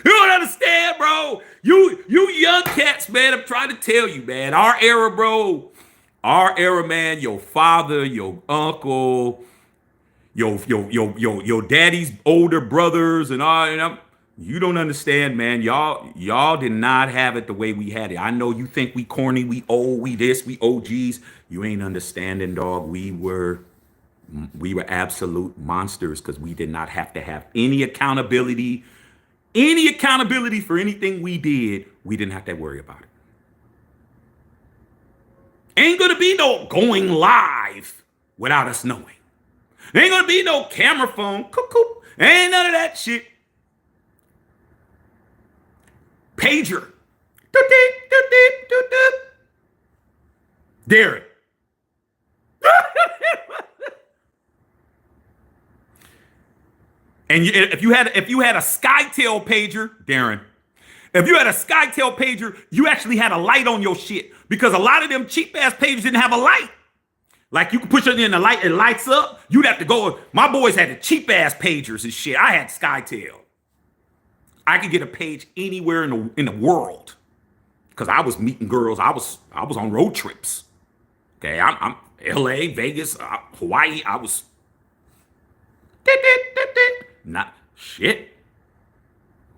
You don't understand, bro. You young cats, man, I'm trying to tell you, man. Our era, bro. Our era, man, your father, your uncle, your daddy's older brothers and all, you don't understand, man. Y'all did not have it the way we had it. I know you think we corny, we old, we this, we OGs. You ain't understanding, dog. We were absolute monsters because we did not have to have any accountability. Any accountability for anything we did, we didn't have to worry about it. Ain't gonna be no going live without us knowing. Ain't gonna be no camera phone. Cuckoo. Ain't none of that shit. Pager. Derek. And if you had a SkyTel pager, Darren, if you had a SkyTel pager, you actually had a light on your shit because a lot of them cheap ass pagers didn't have a light. Like you could push it in the light, it lights up. You'd have to go. My boys had the cheap ass pagers and shit. I had SkyTel. I could get a page anywhere in the world because I was meeting girls. I was on road trips. Okay, I'm L.A., Vegas, Hawaii. I was not shit.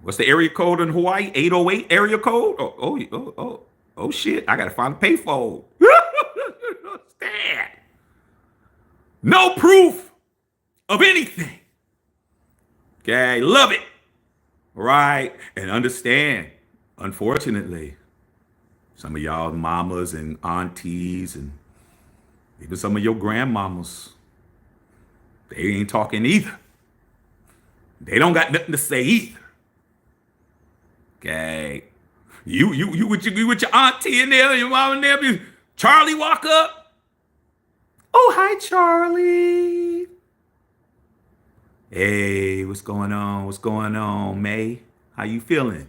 What's the area code in Hawaii? 808 area code? Oh shit! I gotta find a payphone. Stand. No proof of anything. Okay, love it. Right, and understand. Unfortunately, some of y'all mamas and aunties and even some of your grandmamas, they ain't talking either. They don't got nothing to say either. Okay. You with your auntie in there, your mom in there, Charlie walk up. Oh, hi, Charlie. Hey, what's going on? What's going on, May? How you feeling?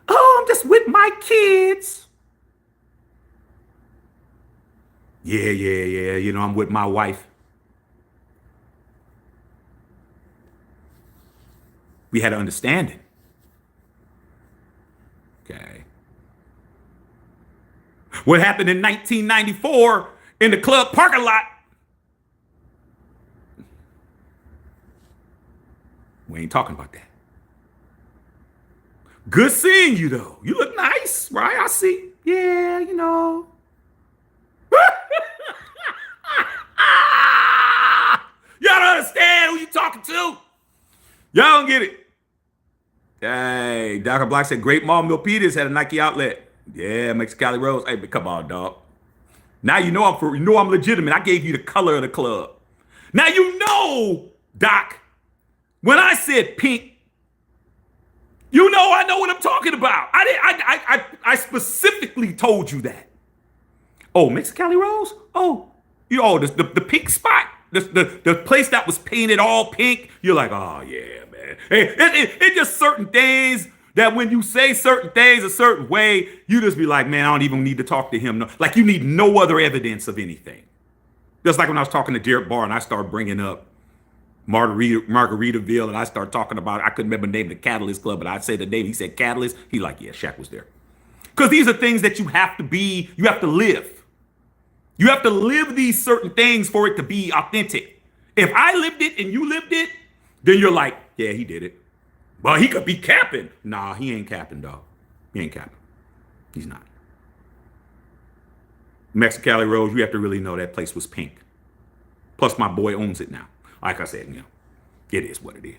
Oh, I'm just with my kids. Yeah. I'm with my wife. We had an understanding. Okay. What happened in 1994 in the club parking lot? We ain't talking about that. Good seeing you, though. You look nice, right? I see. Yeah, Y'all don't understand who you talking to. Y'all don't get it. Hey, Dr. Black said Great Mall Milpitas had a Nike outlet. Yeah, Mexicali Rose. Hey, but come on, dog. Now I'm legitimate. I gave you the color of the club. Now Doc, when I said pink, I know what I'm talking about. I specifically told you that. Oh, Mexicali Rose? Oh, the pink spot, the place that was painted all pink. You're like, oh yeah, man. Hey, it's just certain things that when you say certain things a certain way, you just be like, man, I don't even need to talk to him. No, like you need no other evidence of anything. Just like when I was talking to Derek Barr and I started bringing up Margaritaville, and I started talking about, I couldn't remember the name of the Catalyst Club, but I'd say the name. He said Catalyst. He like, yeah, Shaq was there. Because these are things that you have to live. You have to live these certain things for it to be authentic. If I lived it and you lived it, then you're like, yeah, he did it. Well, he could be capping. Nah, he ain't capping, dog. He ain't capping. He's not. Mexicali Rose, you have to really know that place was pink. Plus, my boy owns it now. Like I said, it is what it is.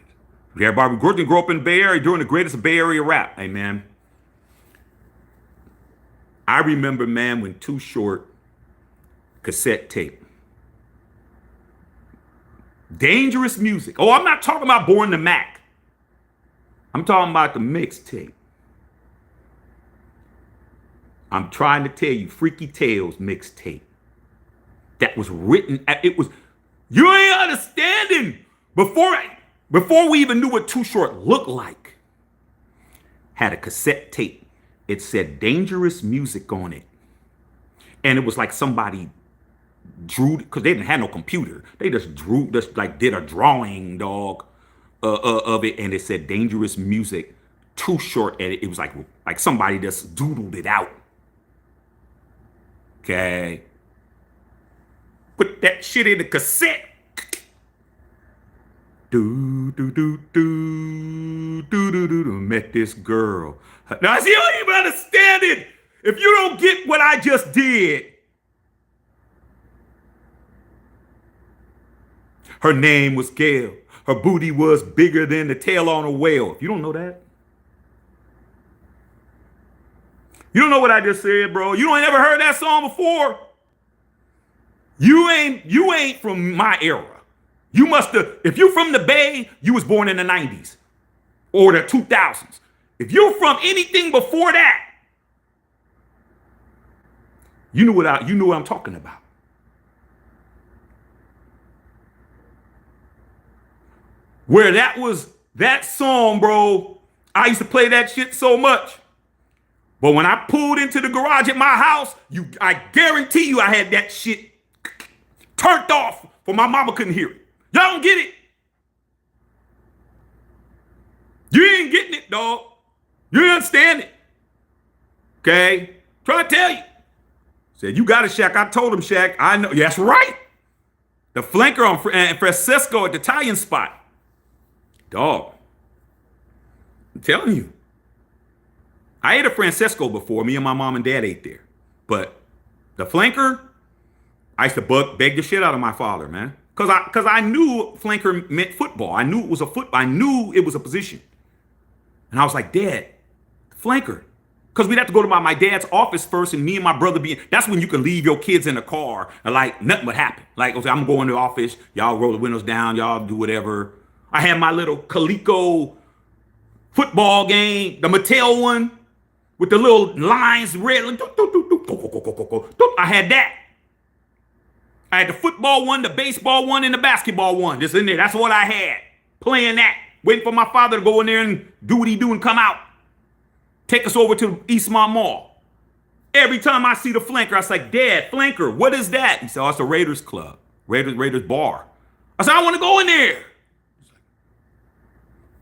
Yeah, Bobby Gordon grew up in the Bay Area during the greatest Bay Area rap. Hey, man. I remember, man, when Too Short cassette tape Dangerous music. Oh, I'm not talking about Born to Mac. I'm talking about the mixtape. I'm trying to tell you, Freaky Tales mixtape. That was written. It was. You ain't understanding. Before we even knew what Too Short looked like, had a cassette tape. It said dangerous music on it. And it was like somebody drew, because they didn't have no computer. They just drew, just like did a drawing, dog, of it. And it said dangerous music, Too Short. And it was like somebody just doodled it out. Okay. Put that shit in the cassette. Do do do do do do do do. Met this girl. Now see, you don't even understand it. If you don't get what I just did, her name was Gail. Her booty was bigger than the tail on a whale. If you don't know that, you don't know what I just said, bro. You ain't ever heard that song before. You ain't from my era. You must have, if you from the Bay, you was born in the 90s or the 2000s. If you're from anything before that, you knew what I'm talking about. Where that song, bro, I used to play that shit so much. But when I pulled into the garage at my house, I guarantee you I had that shit turned off for my mama couldn't hear it. Y'all don't get it. You ain't getting it, dog. You ain't understand it. Okay? Trying to tell you. Said, you got it, Shaq. I told him, Shaq. I know. Yeah, that's right. The flanker on Francesco at the Italian spot. Dog. I'm telling you. I ate a Francesco before. Me and my mom and dad ate there. But the flanker, I used to beg the shit out of my father, man. Because I knew flanker meant football. I knew it was I knew it was a position. And I was like, Dad, flanker. Because we'd have to go to my dad's office first, and me and my brother that's when you can leave your kids in the car and like nothing would happen. Like, okay, I'm going to the office, y'all roll the windows down, y'all do whatever. I had my little Coleco football game, the Mattel one with the little lines red. I had that. I had the football one, the baseball one, and the basketball one just in there. That's what I had. Playing that. Waiting for my father to go in there and do what he do and come out. Take us over to Eastmont Mall. Every time I see the flanker, I was like, Dad, flanker, what is that? He said, oh, it's a Raiders club. Raiders bar. I said, I want to go in there.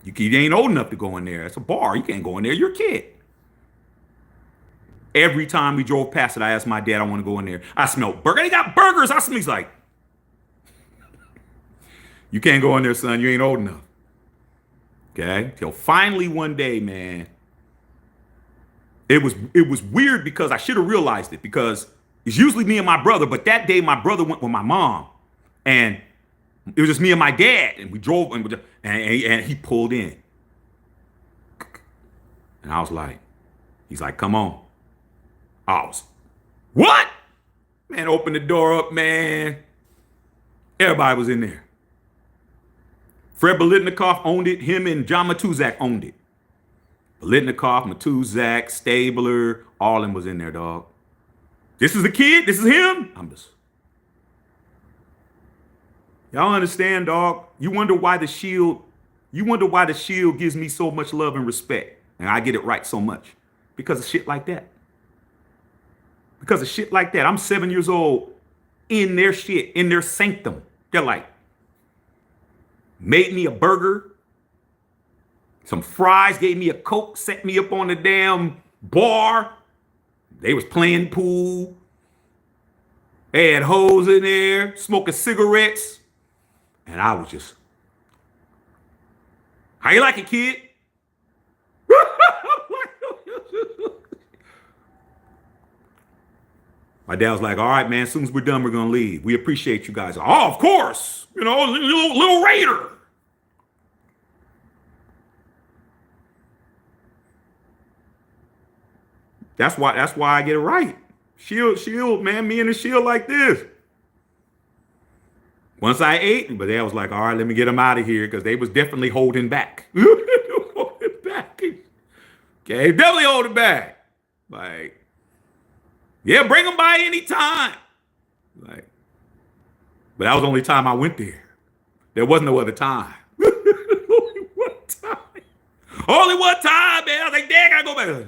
You ain't old enough to go in there. It's a bar. You can't go in there. You're a kid. Every time we drove past it, I asked my dad, I want to go in there. I smelled burger. They got burgers. He's like, you can't go in there, son. You ain't old enough. Okay? Till finally one day, man, it was weird because I should have realized it because it's usually me and my brother, but that day my brother went with my mom and it was just me and my dad and we drove and he pulled in. And I was like, he's like, come on. I was, what? Man, open the door up, man. Everybody was in there. Fred Bolitnikoff owned it. Him and John Matuzak owned it. Bolitnikoff, Matuzak, Stabler, all of them was in there, dog. This is the kid? This is him? I'm just... Y'all understand, dog? You wonder why the Shield gives me so much love and respect. And I get it right so much. Because of shit like that. Because of shit like that. I'm 7 years old in their shit, in their sanctum. They're like, made me a burger, some fries, gave me a Coke, set me up on the damn bar. They was playing pool. They had hoes in there, smoking cigarettes. And I was just, how you like it, kid? My dad was like, all right, man, as soon as we're done, we're going to leave. We appreciate you guys. Oh, of course. You know, little Raider. That's why I get it right. Shield, man, me and the Shield like this. Once I ate, but they was like, all right, let me get them out of here because they was definitely holding back. Holding back. Okay, definitely holding back. Like, yeah, bring them by anytime. Like, but that was the only time I went there. There wasn't no other time. Only one time. Only one time, man. I was like, dang, I gotta go back.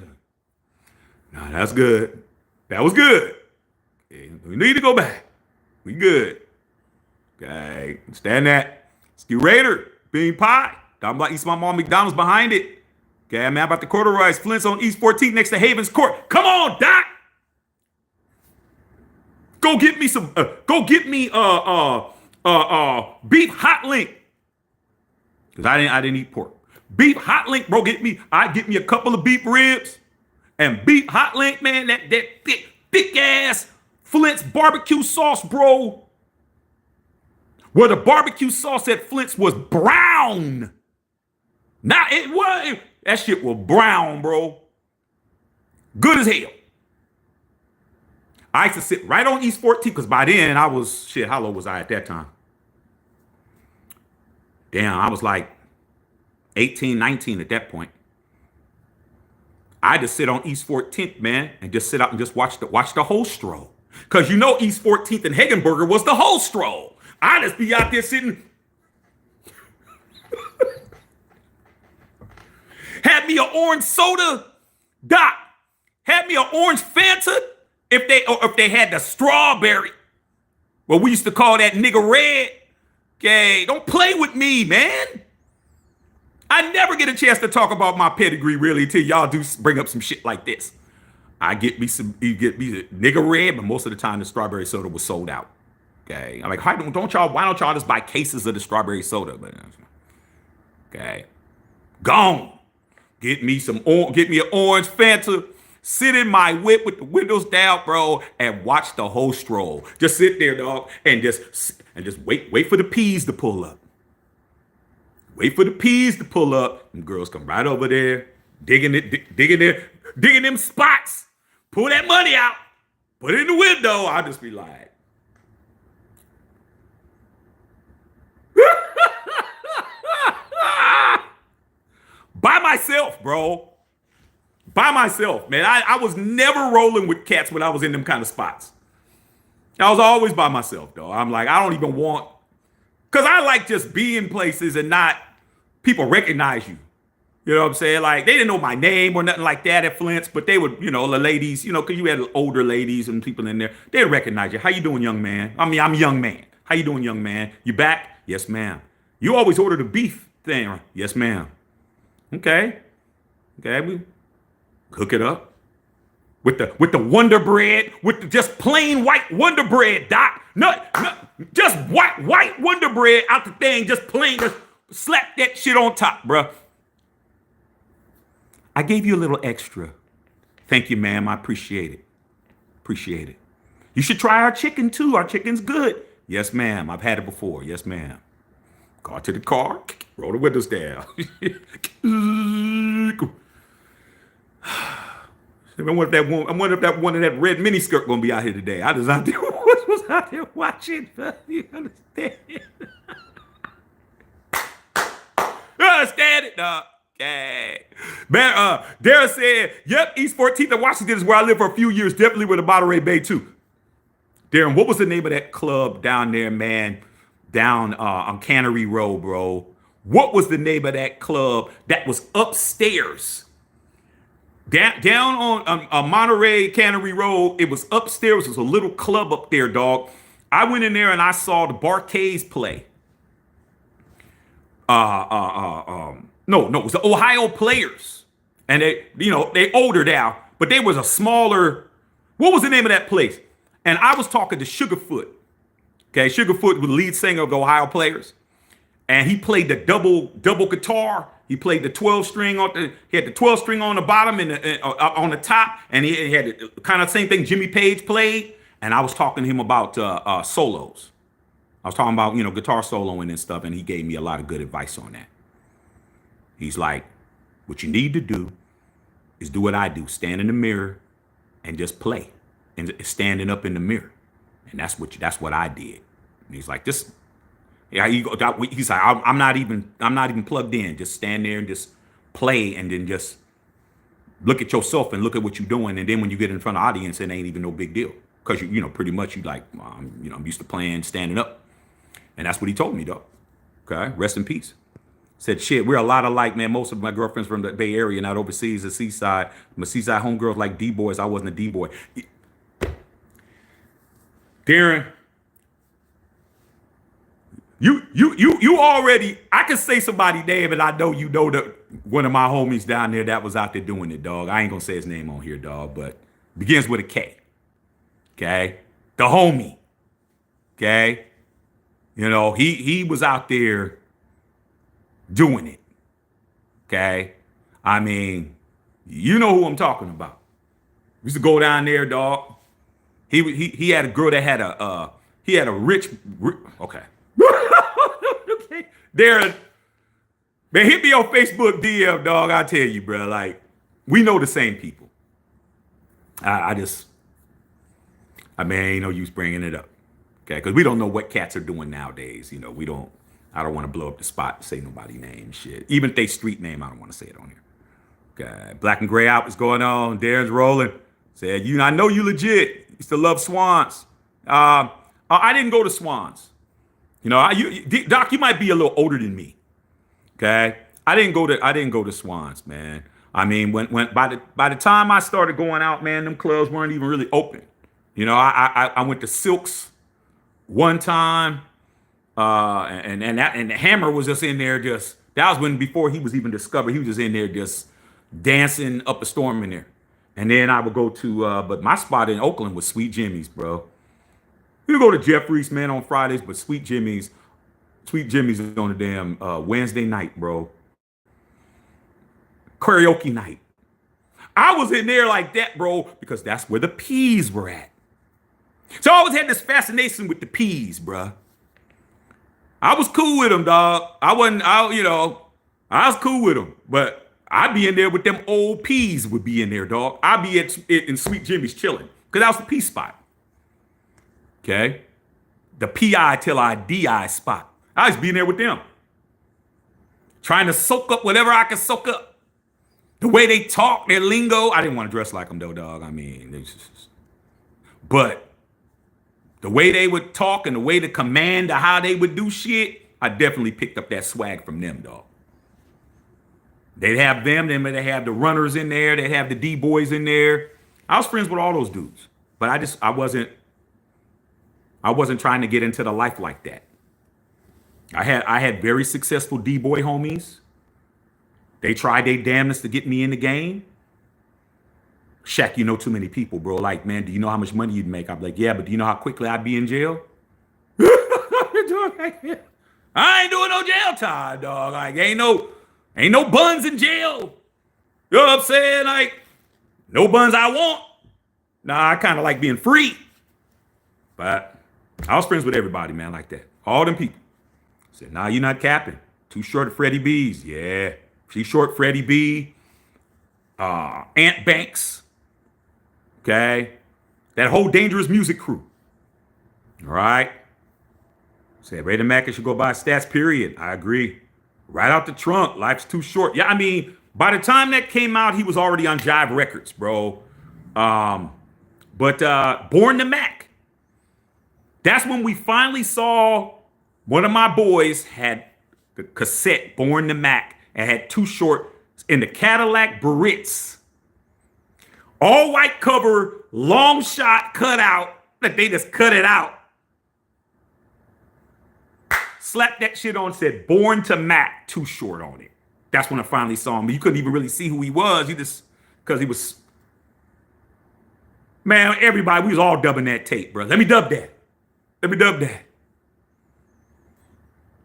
Nah, that's good. That was good. Okay, we need to go back. We good. Okay, stand that. Ski Raider, bean pie. I'm about to eat my mom McDonald's behind it. Okay, man, about the corduroys. Flint's on East 14th next to Havens Court. Come on, Doc. Go get me some. Beef hot link. Cause I didn't eat pork. Beef hot link, bro. Get me a couple of beef ribs and beef hot link, man. That thick ass Flint's barbecue sauce, bro. Where the barbecue sauce at Flint's was brown. Now it was that shit was brown, bro. Good as hell. I used to sit right on East 14th because by then I was shit. How old was I at that time? Damn, I was like 18, 19 at that point. I had to sit on East 14th, man, and just sit out and just watch the whole stroll. Because you know East 14th and Hagenberger was the whole stroll. I just be out there sitting. Had me an orange soda, Doc. Had me an orange Fanta if they had the strawberry. Well, we used to call that nigga red. Okay, don't play with me, man. I never get a chance to talk about my pedigree really until y'all do bring up some shit like this. You get me the nigga red, but most of the time the strawberry soda was sold out. Okay, I'm like, why don't y'all just buy cases of the strawberry soda? Okay, gone. Get me an orange Fanta. Sit in my whip with the windows down, bro, and watch the whole stroll. Just sit there, dog, and just wait for the peas to pull up. Wait for the peas to pull up. And girls come right over there, digging them spots. Pull that money out. Put it in the window. I'll just be like. By myself, bro. By myself, man. I was never rolling with cats when I was in them kind of spots. I was always by myself, though. I'm like, I don't even want, because I like just being places and not people recognize you. You know what I'm saying? Like, they didn't know my name or nothing like that at Flint's, but they would, the ladies, because you had older ladies and people in there, they'd recognize you. How you doing, young man? I mean, I'm a young man. How you doing, young man? You back? Yes, ma'am. You always order the beef thing. Yes, ma'am. Okay, we cook it up with the Wonder Bread, with the just plain white Wonder Bread, Doc. No, just white Wonder Bread out the thing, just plain, just slap that shit on top, bruh. I gave you a little extra. Thank you, ma'am. I appreciate it. Appreciate it. You should try our chicken too. Our chicken's good. Yes, ma'am. I've had it before. Yes, ma'am. Car to the car. Roll the windows down. I wonder if that one of that red miniskirt gonna be out here today. I was out there watching. You understand? You understand it, dog? Okay. Man, Dara said, yep, East 14th and Washington is where I lived for a few years, definitely with the Monterey Bay too. Darren, what was the name of that club down there, man? Down on Cannery Road, bro. What was the name of that club that was upstairs? Down on Monterey Cannery Road, it was upstairs. It was a little club up there, dog. I went in there and I saw the Barcades play. No, it was the Ohio Players. And they older now, but they was a smaller, what was the name of that place? And I was talking to Sugarfoot. Okay, Sugarfoot was the lead singer of the Ohio Players. And he played the double guitar. He played the 12 string he had the 12 string on the bottom and on the top. And he had the kind of same thing Jimmy Page played. And I was talking to him about solos. I was talking about, guitar soloing and stuff. And he gave me a lot of good advice on that. He's like, what you need to do is do what I do. Stand in the mirror and just play. And standing up in the mirror. And that's what I did. And he's like, just Yeah, he's like, I'm not even plugged in. Just stand there and just play, and then just look at yourself and look at what you're doing. And then when you get in front of the audience, it ain't even no big deal because pretty much you like, I'm used to playing standing up, and that's what he told me, though. Okay, rest in peace. Said, shit, we're a lot alike, man. Most of my girlfriends from the Bay Area, not overseas, the seaside. My seaside homegirls like D-boys. I wasn't a D-boy. Darren, you already, I can say somebody's name, and I know that one of my homies down there that was out there doing it, dog. I ain't gonna say his name on here, dog, but begins with a K. Okay? The homie. Okay? He was out there doing it. Okay? I mean, you know who I'm talking about. We used to go down there, dog. He had a girl that had a rich okay. Okay. Darren, man, hit me on Facebook DM, dog. I tell you, bro, like, we know the same people. I ain't no use bringing it up. Okay, because we don't know what cats are doing nowadays. I don't want to blow up the spot and say nobody's name, shit. Even if they street name, I don't want to say it on here. Okay, Black and Gray out, what's going on? Darren's rolling. Said, I know you legit. Used to love Swans. I didn't go to Swans. Doc, you might be a little older than me. Okay, I didn't go to Swans, man. I mean, when by the time I started going out, man, them clubs weren't even really open. I went to Silks one time, and the Hammer was just in there. That was before he was even discovered. He was just in there just dancing up a storm in there. And then I would go to, but my spot in Oakland was Sweet Jimmy's, bro. You go to Jeffrey's, man, on Fridays, but Sweet Jimmy's is on a damn Wednesday night, bro. Karaoke night. I was in there like that, bro, because that's where the P's were at. So I always had this fascination with the P's, bro. I was cool with them, dog. I was cool with them, but I'd be in there with them old P's would be in there, dog. I'd be in Sweet Jimmy's chilling, because that was the P spot. Okay? The P.I. till I D.I. spot. I was being there with them. Trying to soak up whatever I could soak up. The way they talk, their lingo. I didn't want to dress like them, though, dog. I mean, but the way they would talk and the way to command of how they would do shit, I definitely picked up that swag from them, dog. They'd have them, then they'd have the runners in there, they'd have the D-boys in there. I was friends with all those dudes, but I wasn't trying to get into the life like that. I had very successful D-boy homies. They tried their damnedest to get me in the game. Shaq, you know too many people, bro. Like, man, do you know how much money you'd make? I'm like, yeah, but do you know how quickly I'd be in jail? I ain't doing no jail time, dog. Like, ain't no buns in jail. You know what I'm saying? Like, no buns I want. Nah, I kind of like being free. But I was friends with everybody, man, like that. All them people. I said, nah, you're not capping. Too short of Freddie B's. Yeah. Too short Freddie B. Ant Banks. Okay. That whole Dangerous Music crew. All right. Said, Ray the Mac should go by stats, period. I agree. Right out the trunk. Life's too short. Yeah, I mean, by the time that came out, he was already on Jive Records, bro. But Born to Mac. That's when we finally saw one of my boys had the cassette Born to Mac and had Too Short in the Cadillac Barrettes. All white cover, long shot cut out, that they just cut it out. Slapped that shit on, said Born to Mac, Too Short on it. That's when I finally saw him. You couldn't even really see who he was. Because he was, man, everybody, we was all dubbing that tape, bro. Let me dub that.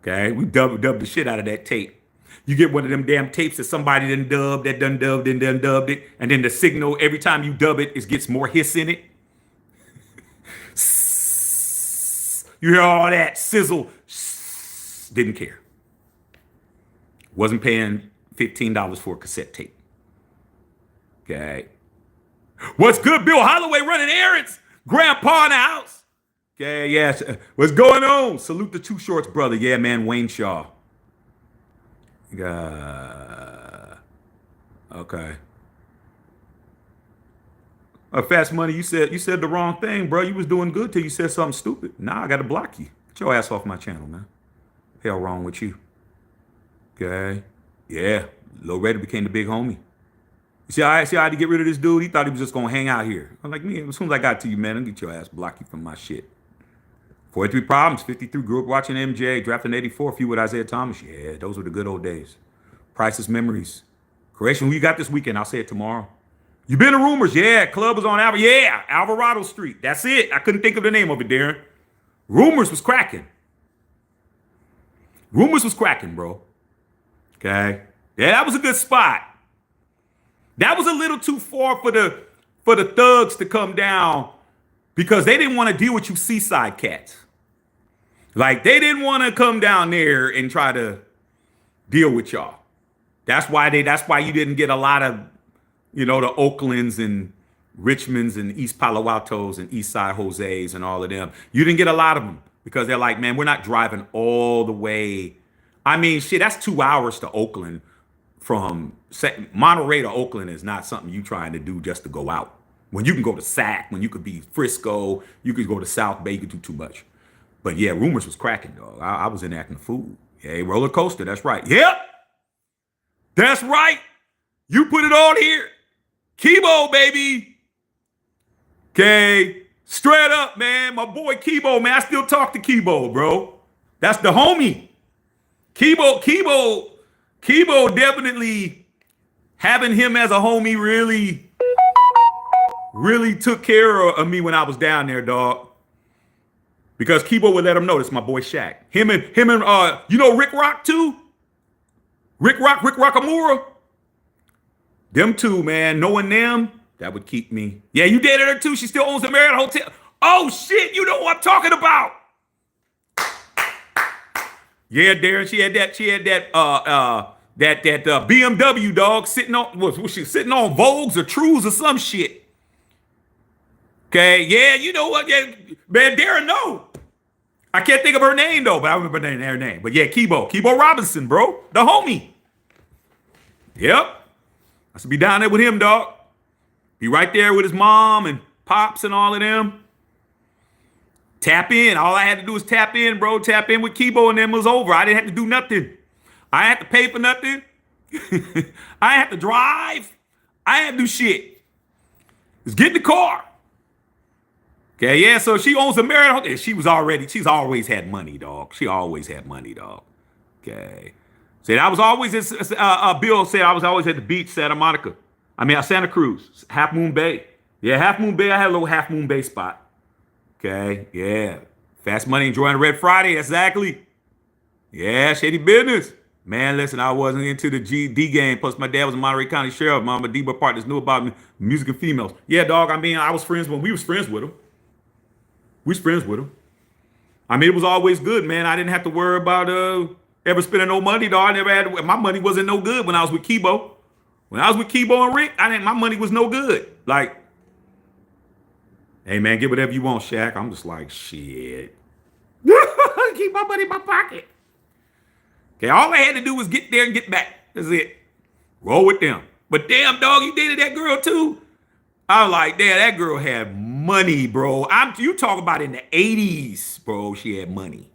Okay, we dubbed the shit out of that tape. You get one of them damn tapes that somebody done dubbed, then dubbed it, and then the signal, every time you dub it, it gets more hiss in it. You hear all that sizzle. Didn't care. Wasn't paying $15 for a cassette tape. Okay. What's good, Bill Holloway running errands? Grandpa in the house. Okay, yes. What's going on? Salute the Two Shorts brother. Yeah, man, Wayne Shaw. Okay. Fast Money, you said the wrong thing, bro. You was doing good till you said something stupid. Now I gotta block you. Get your ass off my channel, man. Hell wrong with you. Okay. Yeah. Low Reddy became the big homie. You see, I had to get rid of this dude. He thought he was just gonna hang out here. I'm like, me, as soon as I got to you, man, I'll get your ass, block you from my shit. 43 problems, 53. Grew up watching MJ, drafted in 84, a few with Isaiah Thomas. Yeah, those were the good old days. Priceless memories. Correction, who you got this weekend? I'll say it tomorrow. You been to Rumors? Yeah. Club was on Alvarado Street. That's it. I couldn't think of the name of it, Darren. Rumors was cracking. Rumors was cracking, bro. Okay. Yeah, that was a good spot. That was a little too far for the thugs to come down because they didn't want to deal with you seaside cats. Like they didn't want to come down there and try to deal with y'all. That's why you didn't get a lot of, the Oaklands and Richmonds and East Palo Altos and East Side Jose's and all of them. You didn't get a lot of them because they're like, man, we're not driving all the way. I mean, shit, that's 2 hours to Oakland. From Monterey to Oakland is not something you trying to do just to go out. When you can go to Sac, when you could be Frisco, you could go to South Bay, you could do too much. But yeah, Rumors was cracking, dog. I was in acting a fool. Yeah, roller coaster, that's right. Yep, that's right. You put it on here. Kibo, baby. Okay, straight up, man. My boy Kibo, man. I still talk to Kibo, bro. That's the homie. Kibo definitely having him as a homie really took care of me when I was down there, dog. Because Kibo would let him know this my boy Shaq. Him and Rick Rock too? Rick Rockamura? Them two, man, knowing them, that would keep me. Yeah, you dated her too. She still owns the Marriott Hotel. Oh shit, you know what I'm talking about. Yeah, Darren, she had that BMW dog sitting on was she sitting on Vogues or Trues or some shit. Okay, yeah, you know what? Yeah, man, Darren, no. I can't think of her name though, but I remember her name. But yeah, Kibo Robinson, bro, the homie. Yep, I should be down there with him, dog. Be right there with his mom and pops and all of them. Tap in. All I had to do was tap in, bro. Tap in with Kibo and then it was over. I didn't have to do nothing. I had to pay for nothing. I had to drive. I had to do shit. Just get in the car. Okay, yeah, so she owns a Marriott Hotel. She's always had money, dog. She always had money, dog. Okay. Said I was always, Bill said I was always at the beach, Santa Cruz, Half Moon Bay. Yeah, Half Moon Bay. I had a little Half Moon Bay spot. Okay, yeah. Fast Money enjoying Red Friday, exactly. Yeah, shady business. Man, listen, I wasn't into the GD game. Plus, my dad was a Monterey County Sheriff. Mama Debo partners knew about music and females. Yeah, dog, I was friends when we was friends with him. I mean, it was always good, man. I didn't have to worry about ever spending no money, dog. I never had my money wasn't no good when I was with Kibo. When I was with Kibo and Rick, my money was no good. Like, hey, man, get whatever you want, Shaq. I'm just like, shit. Keep my money in my pocket. Okay, all I had to do was get there and get back. That's it. Roll with them. But damn, dog, you dated that girl too? I was like, damn, that girl had money, bro. You talk about in the 80s, bro, she had money.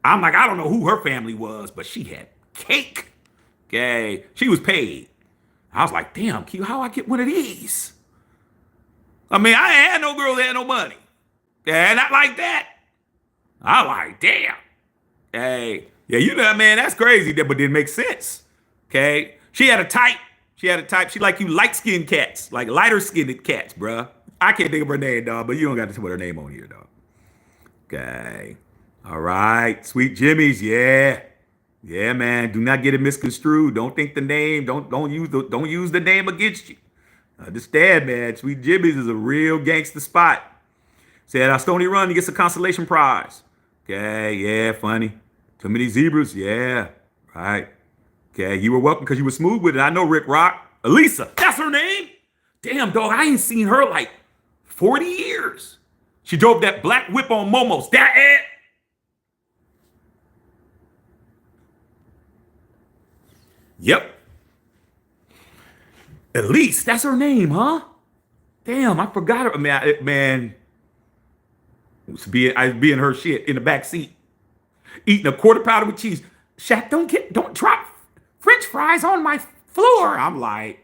I'm like, I don't know who her family was, but she had cake. Okay, she was paid. I was like, damn, Q, how I get one of these? I mean, I ain't had no girl that had no money. Yeah, not like that. I like, damn. Hey, yeah, you know, man, that's crazy, but it makes sense. Okay, she had a type. She like you light-skinned cats, like lighter-skinned cats, bruh. I can't think of her name, dog, but you don't got to put her name on here, dog. Okay, all right, Sweet Jimmy's, yeah, man. Do not get it misconstrued. Don't think the name. Don't use the name against you. Understand, man. Sweet Jimmy's is a real gangster spot. Said Stony Run, he gets a consolation prize. Okay, yeah, funny. Too many zebras, yeah, right. Okay, you were welcome because you were smooth with it. I know Rick Rock. Elisa, that's her name? Damn, dog, I ain't seen her like 40 years. She drove that black whip on Momos. That it? Yep. Elise, that's her name, huh? Damn, I forgot her. Man, I was being her shit in the back seat, eating a quarter pounder with cheese. Shaq, don't drop French fries on my floor. I'm like,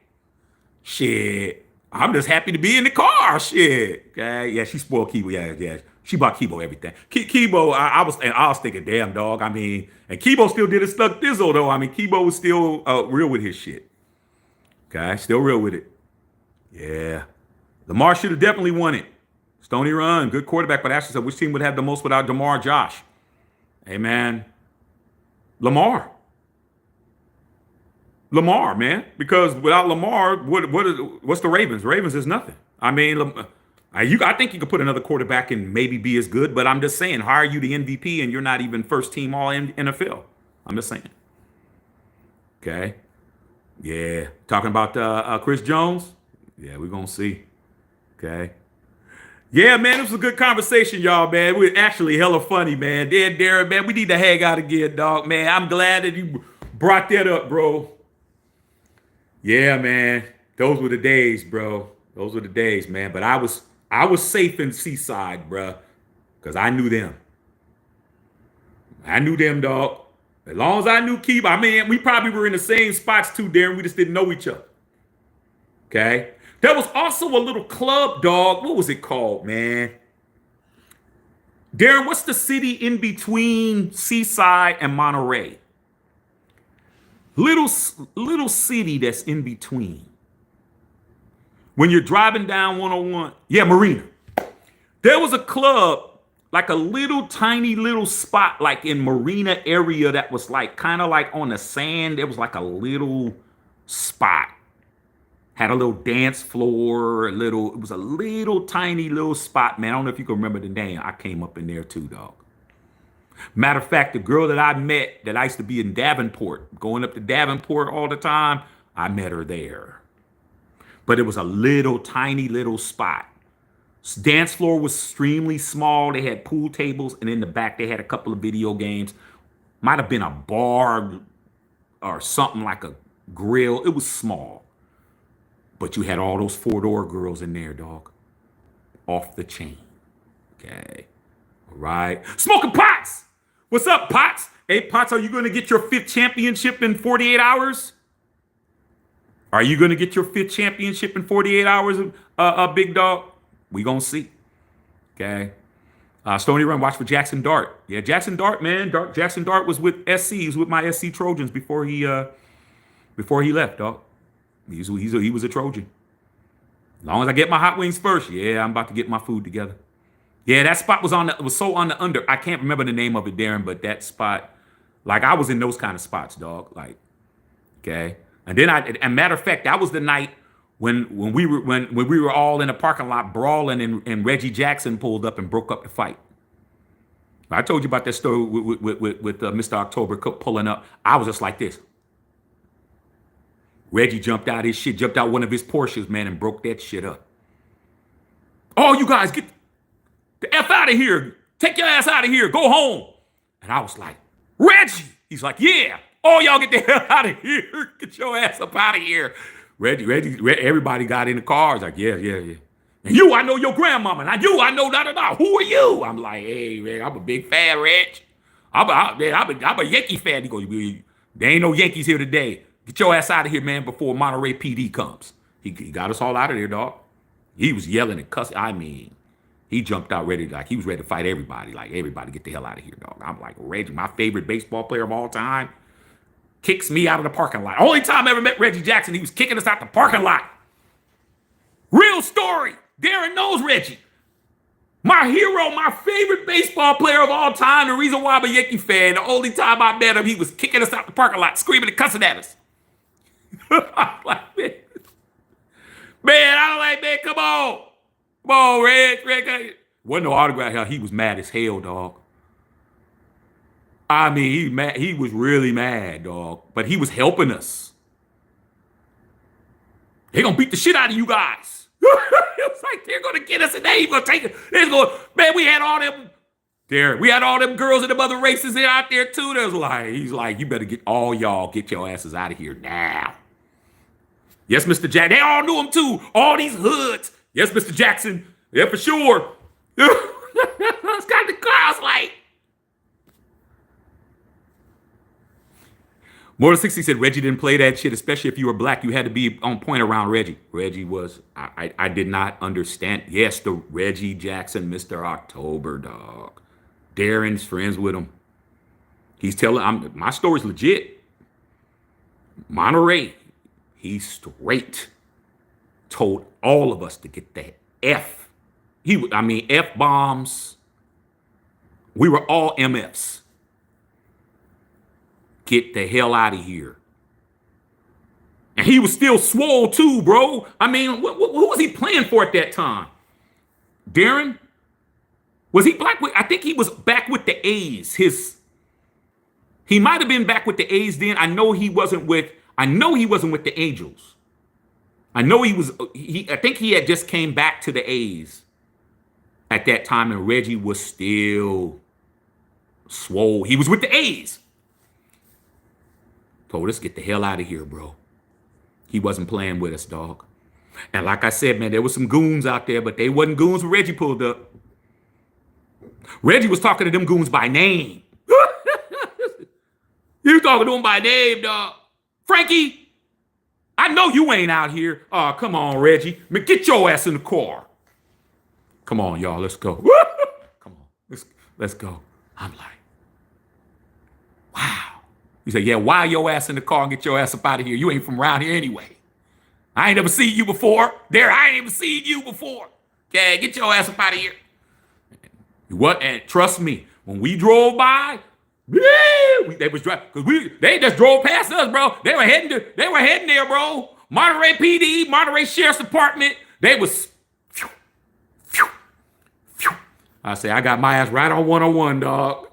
shit. I'm just happy to be in the car. Shit. Okay. Yeah, she spoiled Kibo. Yeah. She bought Kibo everything. Kibo, I was thinking, damn dog. I mean, and Kibo still did a stuck thizzle though. I mean, Kibo was still real with his shit. Okay, still real with it. Yeah. Lamar should have definitely won it. Stony Run, good quarterback. But Ashley said, which team would have the most without DeMar Josh? Hey, man. Lamar, man. Because without Lamar, what's the Ravens? Ravens is nothing. I mean, I think you could put another quarterback and maybe be as good. But I'm just saying, how are you the MVP and you're not even first team all NFL? I'm just saying. Okay. Yeah. Talking about Chris Jones? Yeah, we're going to see. Okay. Yeah, man, it was a good conversation, y'all, man. We're actually hella funny, man. Darren, man, we need to hang out again, dog, man. I'm glad that you brought that up, bro. Yeah, man. Those were the days, bro. Those were the days, man. But I was safe in Seaside, bro, because I knew them. I knew them, dog. As long as I knew Keith, I mean, we probably were in the same spots too, Darren. We just didn't know each other. Okay? There was also a little club, dog. What was it called, man? Darren, what's the city in between Seaside and Monterey? Little city that's in between. When you're driving down 101. Yeah, Marina. There was a club, like a little tiny little spot, like in Marina area that was like kind of like on the sand. There was like a little spot. Had a little dance floor, it was a little tiny little spot, man. I don't know if you can remember the name. I came up in there too, dog. Matter of fact, the girl that I met that I used to be in Davenport, going up to Davenport all the time, I met her there. But it was a little tiny little spot. Dance floor was extremely small. They had pool tables, and in the back they had a couple of video games. Might have been a bar or something like a grill. It was small. But you had all those four-door girls in there, dog. Off the chain. Okay. All right. Smoking Pots! What's up, Pots? Hey, Pots, are you going to get your 5th championship in 48 hours? Are you going to get your 5th championship in 48 hours, big dog? We going to see. Okay. Stony Run, watch for Jackson Dart. Yeah, Jackson Dart, man. Jackson Dart was with SC. He was with my SC Trojans before he left, dog. He was a Trojan. As long as I get my hot wings first, yeah, I'm about to get my food together. Yeah, that spot was so on the under. I can't remember the name of it, Darren, but that spot, like I was in those kind of spots, dog. Like, okay. And then and matter of fact, that was the night when we were all in the parking lot brawling and Reggie Jackson pulled up and broke up the fight. I told you about that story with Mr. October pulling up. I was just like this. Reggie jumped out one of his Porsches, man, and broke that shit up. Oh, you guys, get the F out of here. Take your ass out of here. Go home. And I was like, Reggie. He's like, yeah. Oh, y'all get the hell out of here. Get your ass up out of here. Reggie, everybody got in the cars. Like, yeah. And you, I know your grandmama. Now you, I know da-da-da. Who are you? I'm like, hey, man, I'm a big fan, Reg. I'm a Yankee fan. He goes, there ain't no Yankees here today. Get your ass out of here, man, before Monterey PD comes. He got us all out of there, dog. He was yelling and cussing. I mean, he jumped out ready, like he was ready to fight everybody. Like, everybody get the hell out of here, dog. I'm like, Reggie, my favorite baseball player of all time, kicks me out of the parking lot. Only time I ever met Reggie Jackson, he was kicking us out the parking lot. Real story. Darren knows Reggie. My hero, my favorite baseball player of all time. The reason why I'm a Yankee fan, the only time I met him, he was kicking us out the parking lot, screaming and cussing at us. I'm like, man, come on, Reg. Wasn't no autograph. He was mad as hell, dog. I mean, he was really mad, dog. But he was helping us. They gonna beat the shit out of you guys. It was like, they're going to get us and they ain't going to take it. They're going, man, we had all them there. We had all them girls and them other races out there too. There's like, he's like, you better get all y'all, get your asses out of here now. Yes, Mr. Jackson. They all knew him too. All these hoods. Yes, Mr. Jackson. Yeah, for sure. It's got the crowds like. More than 60 said Reggie didn't play that shit, especially if you were black. You had to be on point around Reggie. Reggie was, I did not understand. Yes, the Reggie Jackson, Mr. October, dog. Darren's friends with him. He's telling, my story's legit. Monterey, he's straight. Told all of us to get the F. F-bombs. We were all MFs. Get the hell out of here. And he was still swole too, bro. I mean, who was he playing for at that time? Darren? Was he back with, I think he was back with the A's. He might have been back with the A's then. I know he wasn't with the Angels. I think he had just came back to the A's at that time, and Reggie was still swole. He was with the A's. Told us, get the hell out of here, bro. He wasn't playing with us, dog. And like I said, man, there was some goons out there, but they wasn't goons when Reggie pulled up. Reggie was talking to them goons by name. You talking to him by name, dog. Frankie, I know you ain't out here. Oh, come on, Reggie. Man, get your ass in the car. Come on, y'all, let's go. Come on, let's go. I'm like, wow. He said, yeah, wire your ass in the car and get your ass up out of here. You ain't from around here anyway. I ain't never seen you before. I ain't even seen you before. Okay, get your ass up out of here. What? And trust me, when we drove by, they was driving because they just drove past us, bro. They were heading there, bro. Monterey PD, Monterey Sheriff's Department. They was. I say, I got my ass right on 101, dog.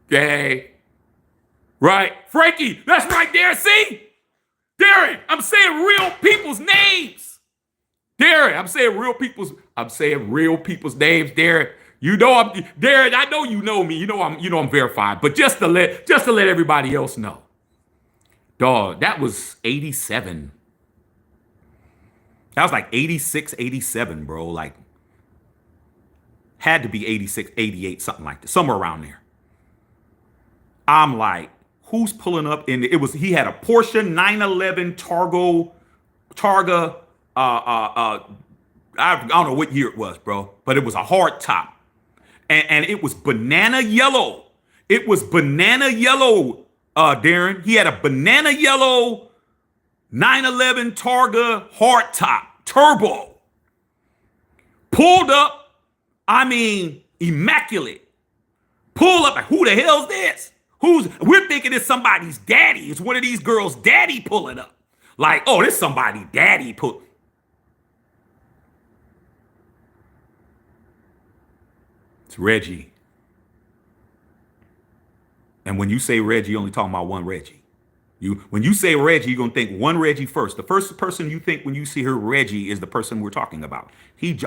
Okay. Right. Frankie, that's right there. See? Darren, I'm saying real people's names. Darren, I'm saying real people's names, Darren. You know Darren, I know you know me. You know I'm verified. But just to let everybody else know. Dog, that was 87. That was like 86, 87, bro. Like, had to be 86, 88, something like that. Somewhere around there. I'm like, who's pulling up in he had a Porsche 911 Targa, I don't know what year it was, bro, but it was a hard top. And it was banana yellow. It was banana yellow, Darren. He had a banana yellow 911 Targa hard top, turbo. Pulled up, immaculate. Pull up, like, who the hell's this? We're thinking it's somebody's daddy. It's one of these girls' daddy pulling up. Like, oh, this somebody daddy pull. It's Reggie. And when you say Reggie, you're only talking about one Reggie. When you say Reggie, you're going to think one Reggie first. The first person you think when you see her Reggie is the person we're talking about.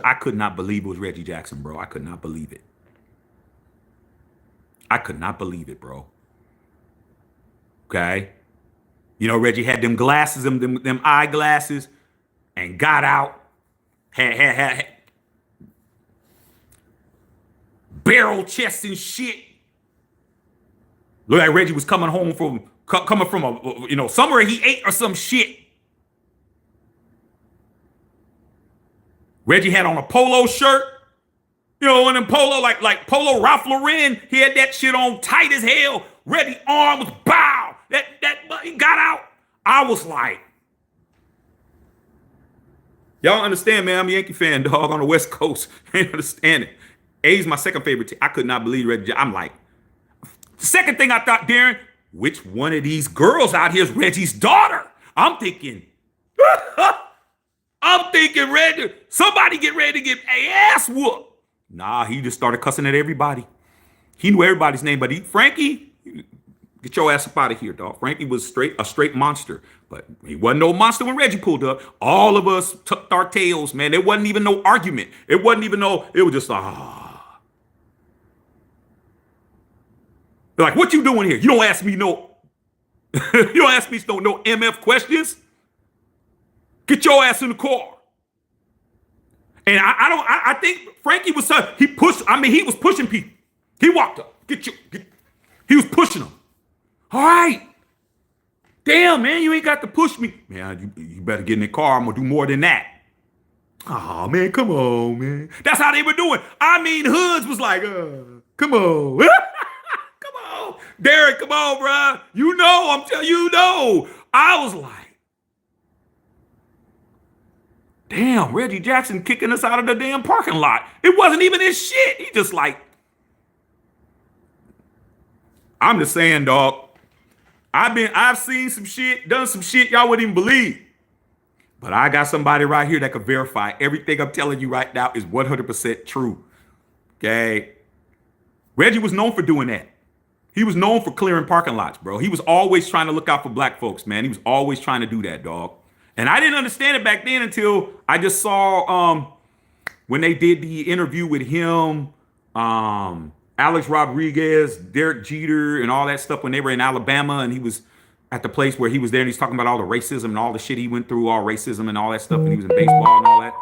I could not believe it was Reggie Jackson, bro. I could not believe it. I could not believe it, bro. Okay? You know, Reggie had them glasses, them eyeglasses, and got out. Had barrel chest and shit. Looked like Reggie was coming from somewhere he ate or some shit. Reggie had on a polo shirt. You know, and then polo, like polo Ralph Lauren, he had that shit on tight as hell. Reggie's arm was bow. He got out. I was like, y'all understand, man? I'm a Yankee fan, dog, on the West Coast. I ain't understand it. A's my second favorite team. I could not believe Reggie. I'm like, the second thing I thought, Darren, which one of these girls out here is Reggie's daughter? I'm thinking, Reggie, somebody get ready to get ass whooped. Nah, he just started cussing at everybody. He knew everybody's name, but Frankie, Get your ass up out of here, dog. Frankie was a straight monster, but he wasn't no monster when Reggie pulled up. All of us tucked our tails, man. There wasn't even no argument. It wasn't even no. It was just like, what you doing here? You don't ask me no. You don't ask me no MF questions. Get your ass in the car. And I think Frankie was, he pushed, he was pushing people. He walked up. He was pushing them. All right. Damn, man, you ain't got to push me. Man, you better get in the car. I'm going to do more than that. Oh, man, come on, man. That's how they were doing. Hoods was like, come on. Come on. Derek, come on, bro. You know, I'm telling you, I was like, damn, Reggie Jackson kicking us out of the damn parking lot. It wasn't even his shit. He just like, I'm just saying, dog. I've seen some shit, done some shit y'all wouldn't even believe. But I got somebody right here that can verify everything I'm telling you right now is 100% true. Okay? Reggie was known for doing that. He was known for clearing parking lots, bro. He was always trying to look out for black folks, man. He was always trying to do that, dog. And I didn't understand it back then until I just saw when they did the interview with him, Alex Rodriguez, Derek Jeter, and all that stuff when they were in Alabama, and he was at the place where he was there, and he's talking about all the racism and all the shit he went through, all racism and all that stuff, and he was in baseball and all that.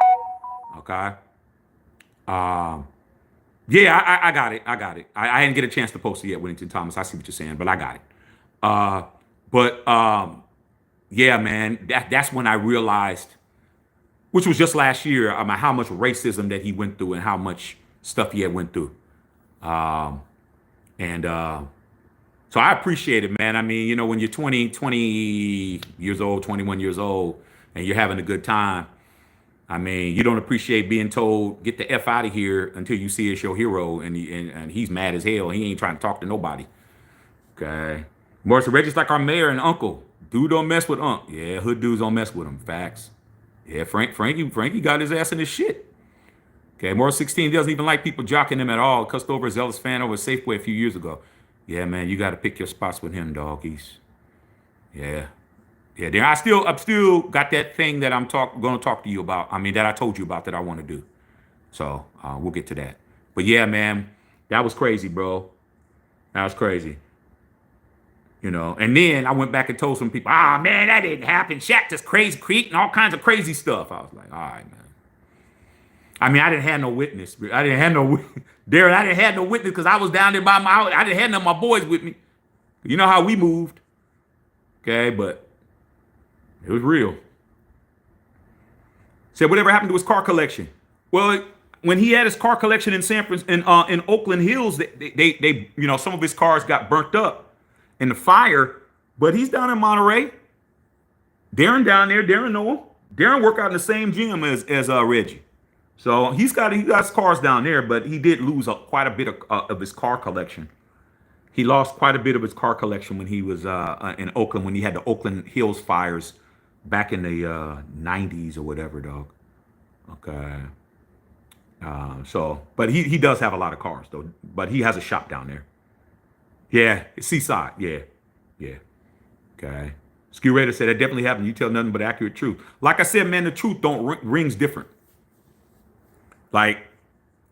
Okay. Yeah, I got it. I didn't get a chance to post it yet, Whittington Thomas. I see what you're saying, but I got it. Yeah, man, that's when I realized, which was just last year, how much racism that he went through and how much stuff he had went through. So I appreciate it, man. When you're 20 years old, 21 years old, and you're having a good time, you don't appreciate being told, get the F out of here until you see it's your hero, and he's mad as hell. He ain't trying to talk to nobody. Okay. Morris Reggie's like our mayor and uncle. Dude don't mess with Unc. Yeah, hood dudes don't mess with him. Facts. Yeah, Frankie got his ass in his shit. Okay, Morris 16 doesn't even like people jocking him at all. Cussed over a zealous fan over Safeway a few years ago. Yeah, man, you got to pick your spots with him, dog. Yeah. Then I've still got that thing that I'm going to talk to you about. That I told you about that I want to do. So we'll get to that. But yeah, man, that was crazy, bro. That was crazy. And then I went back and told some people, man, that didn't happen. Shaq just crazy creating all kinds of crazy stuff. I was like, all right, man. I didn't have no witness. Darren, I didn't have no witness because I was down there by my house. I didn't have none of my boys with me. You know how we moved. Okay, but it was real. Said, whatever happened to his car collection? Well, when he had his car collection in San Francisco, in Oakland Hills, they some of his cars got burnt up in the fire, but he's down in Monterey. Darren down there, Darren Noel. Darren work out in the same gym as Reggie. So he got his cars down there, but he did lose quite a bit of his car collection. He lost quite a bit of his car collection when he was in Oakland, when he had the Oakland Hills fires back in the 90s or whatever, dog. Okay. But he does have a lot of cars, though. But he has a shop down there. Yeah, Seaside. Yeah. Okay. Ski Raider said that definitely happened. You tell nothing but accurate truth. Like I said, man, the truth rings different. Like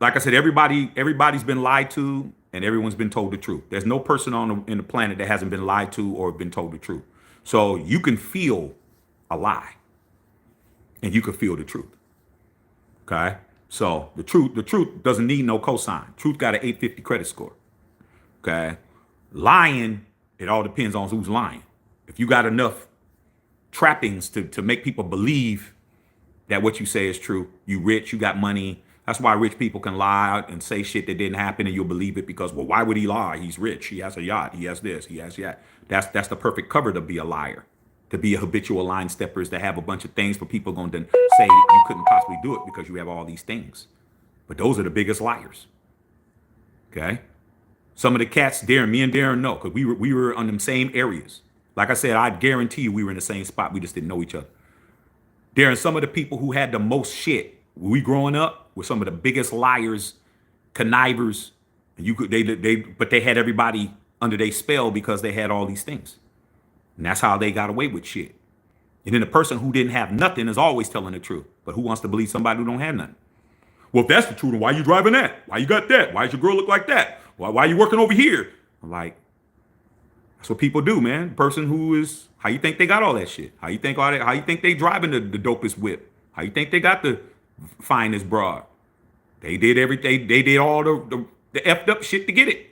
I said, everybody's been lied to, and everyone's been told the truth. There's no person in the planet that hasn't been lied to or been told the truth. So you can feel a lie, and you can feel the truth. Okay. So the truth doesn't need no cosign. Truth got an 850 credit score. Okay. Lying, it all depends on who's lying. If you got enough trappings to make people believe that what you say is true, you rich, you got money. That's why rich people can lie and say shit that didn't happen, and you'll believe it because, well, why would he lie? He's rich. He has a yacht. He has this. He has that. That's the perfect cover to be a liar. To be a habitual line stepper is to have a bunch of things for people going to say you couldn't possibly do it because you have all these things. But those are the biggest liars. Okay. Some of the cats, me and Darren know, because we were on them same areas. Like I said, I guarantee you we were in the same spot. We just didn't know each other. Darren, some of the people who had the most shit when we growing up were some of the biggest liars, connivers, and but they had everybody under their spell because they had all these things. And that's how they got away with shit. And then the person who didn't have nothing is always telling the truth. But who wants to believe somebody who don't have nothing? Well, if that's the truth, then why you driving that? Why you got that? Why does your girl look like that? Why you working over here? I'm like, that's what people do, man. The person who is, how you think they got all that shit? How you think they driving the dopest whip? How you think they got the finest broad? They did everything. They did all the effed up shit to get it.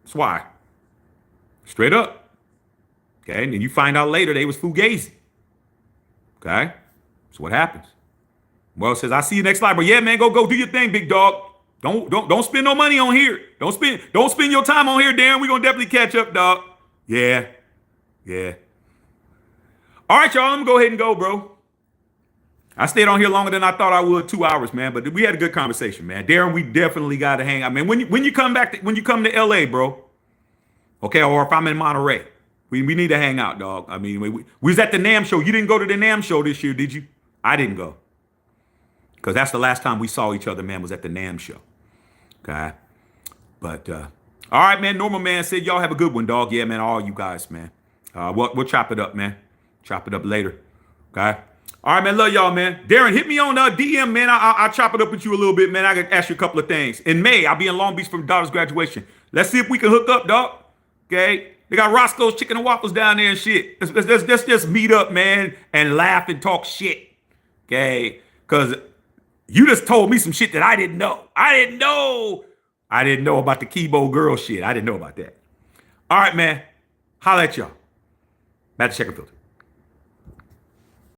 That's why. Straight up. Okay, and then you find out later they was fugazi. Okay, that's what happens. Well, says, I see you next slide, but yeah, man, go do your thing, big dog. Don't spend no money on here. Don't spend your time on here, Darren. We're gonna definitely catch up, dog. Yeah. All right, y'all. I'm gonna go ahead and go, bro. I stayed on here longer than I thought I would, 2 hours, man. But we had a good conversation, man. Darren, we definitely got to hang out, man. When you come to LA, bro. Okay, or if I'm in Monterey, we need to hang out, dog. I mean, we was at the NAMM show. You didn't go to the NAMM show this year, did you? I didn't go. Because that's the last time we saw each other, man, was at the NAMM show. Okay. But, all right, man. Normal Man said, y'all have a good one, dog. Yeah, man. All you guys, man. We'll chop it up, man. Chop it up later. Okay. All right, man. Love y'all, man. Darren, hit me on DM, man. I'll chop it up with you a little bit, man. I can ask you a couple of things. In May, I'll be in Long Beach for my daughter's graduation. Let's see if we can hook up, dog. Okay. They got Roscoe's Chicken and Waffles down there and shit. Let's just meet up, man, and laugh and talk shit. Okay. Because you just told me some shit that I didn't know. I didn't know about the Kibo girl shit. I didn't know about that. All right, man. Holla at y'all. Back to Check and Filter.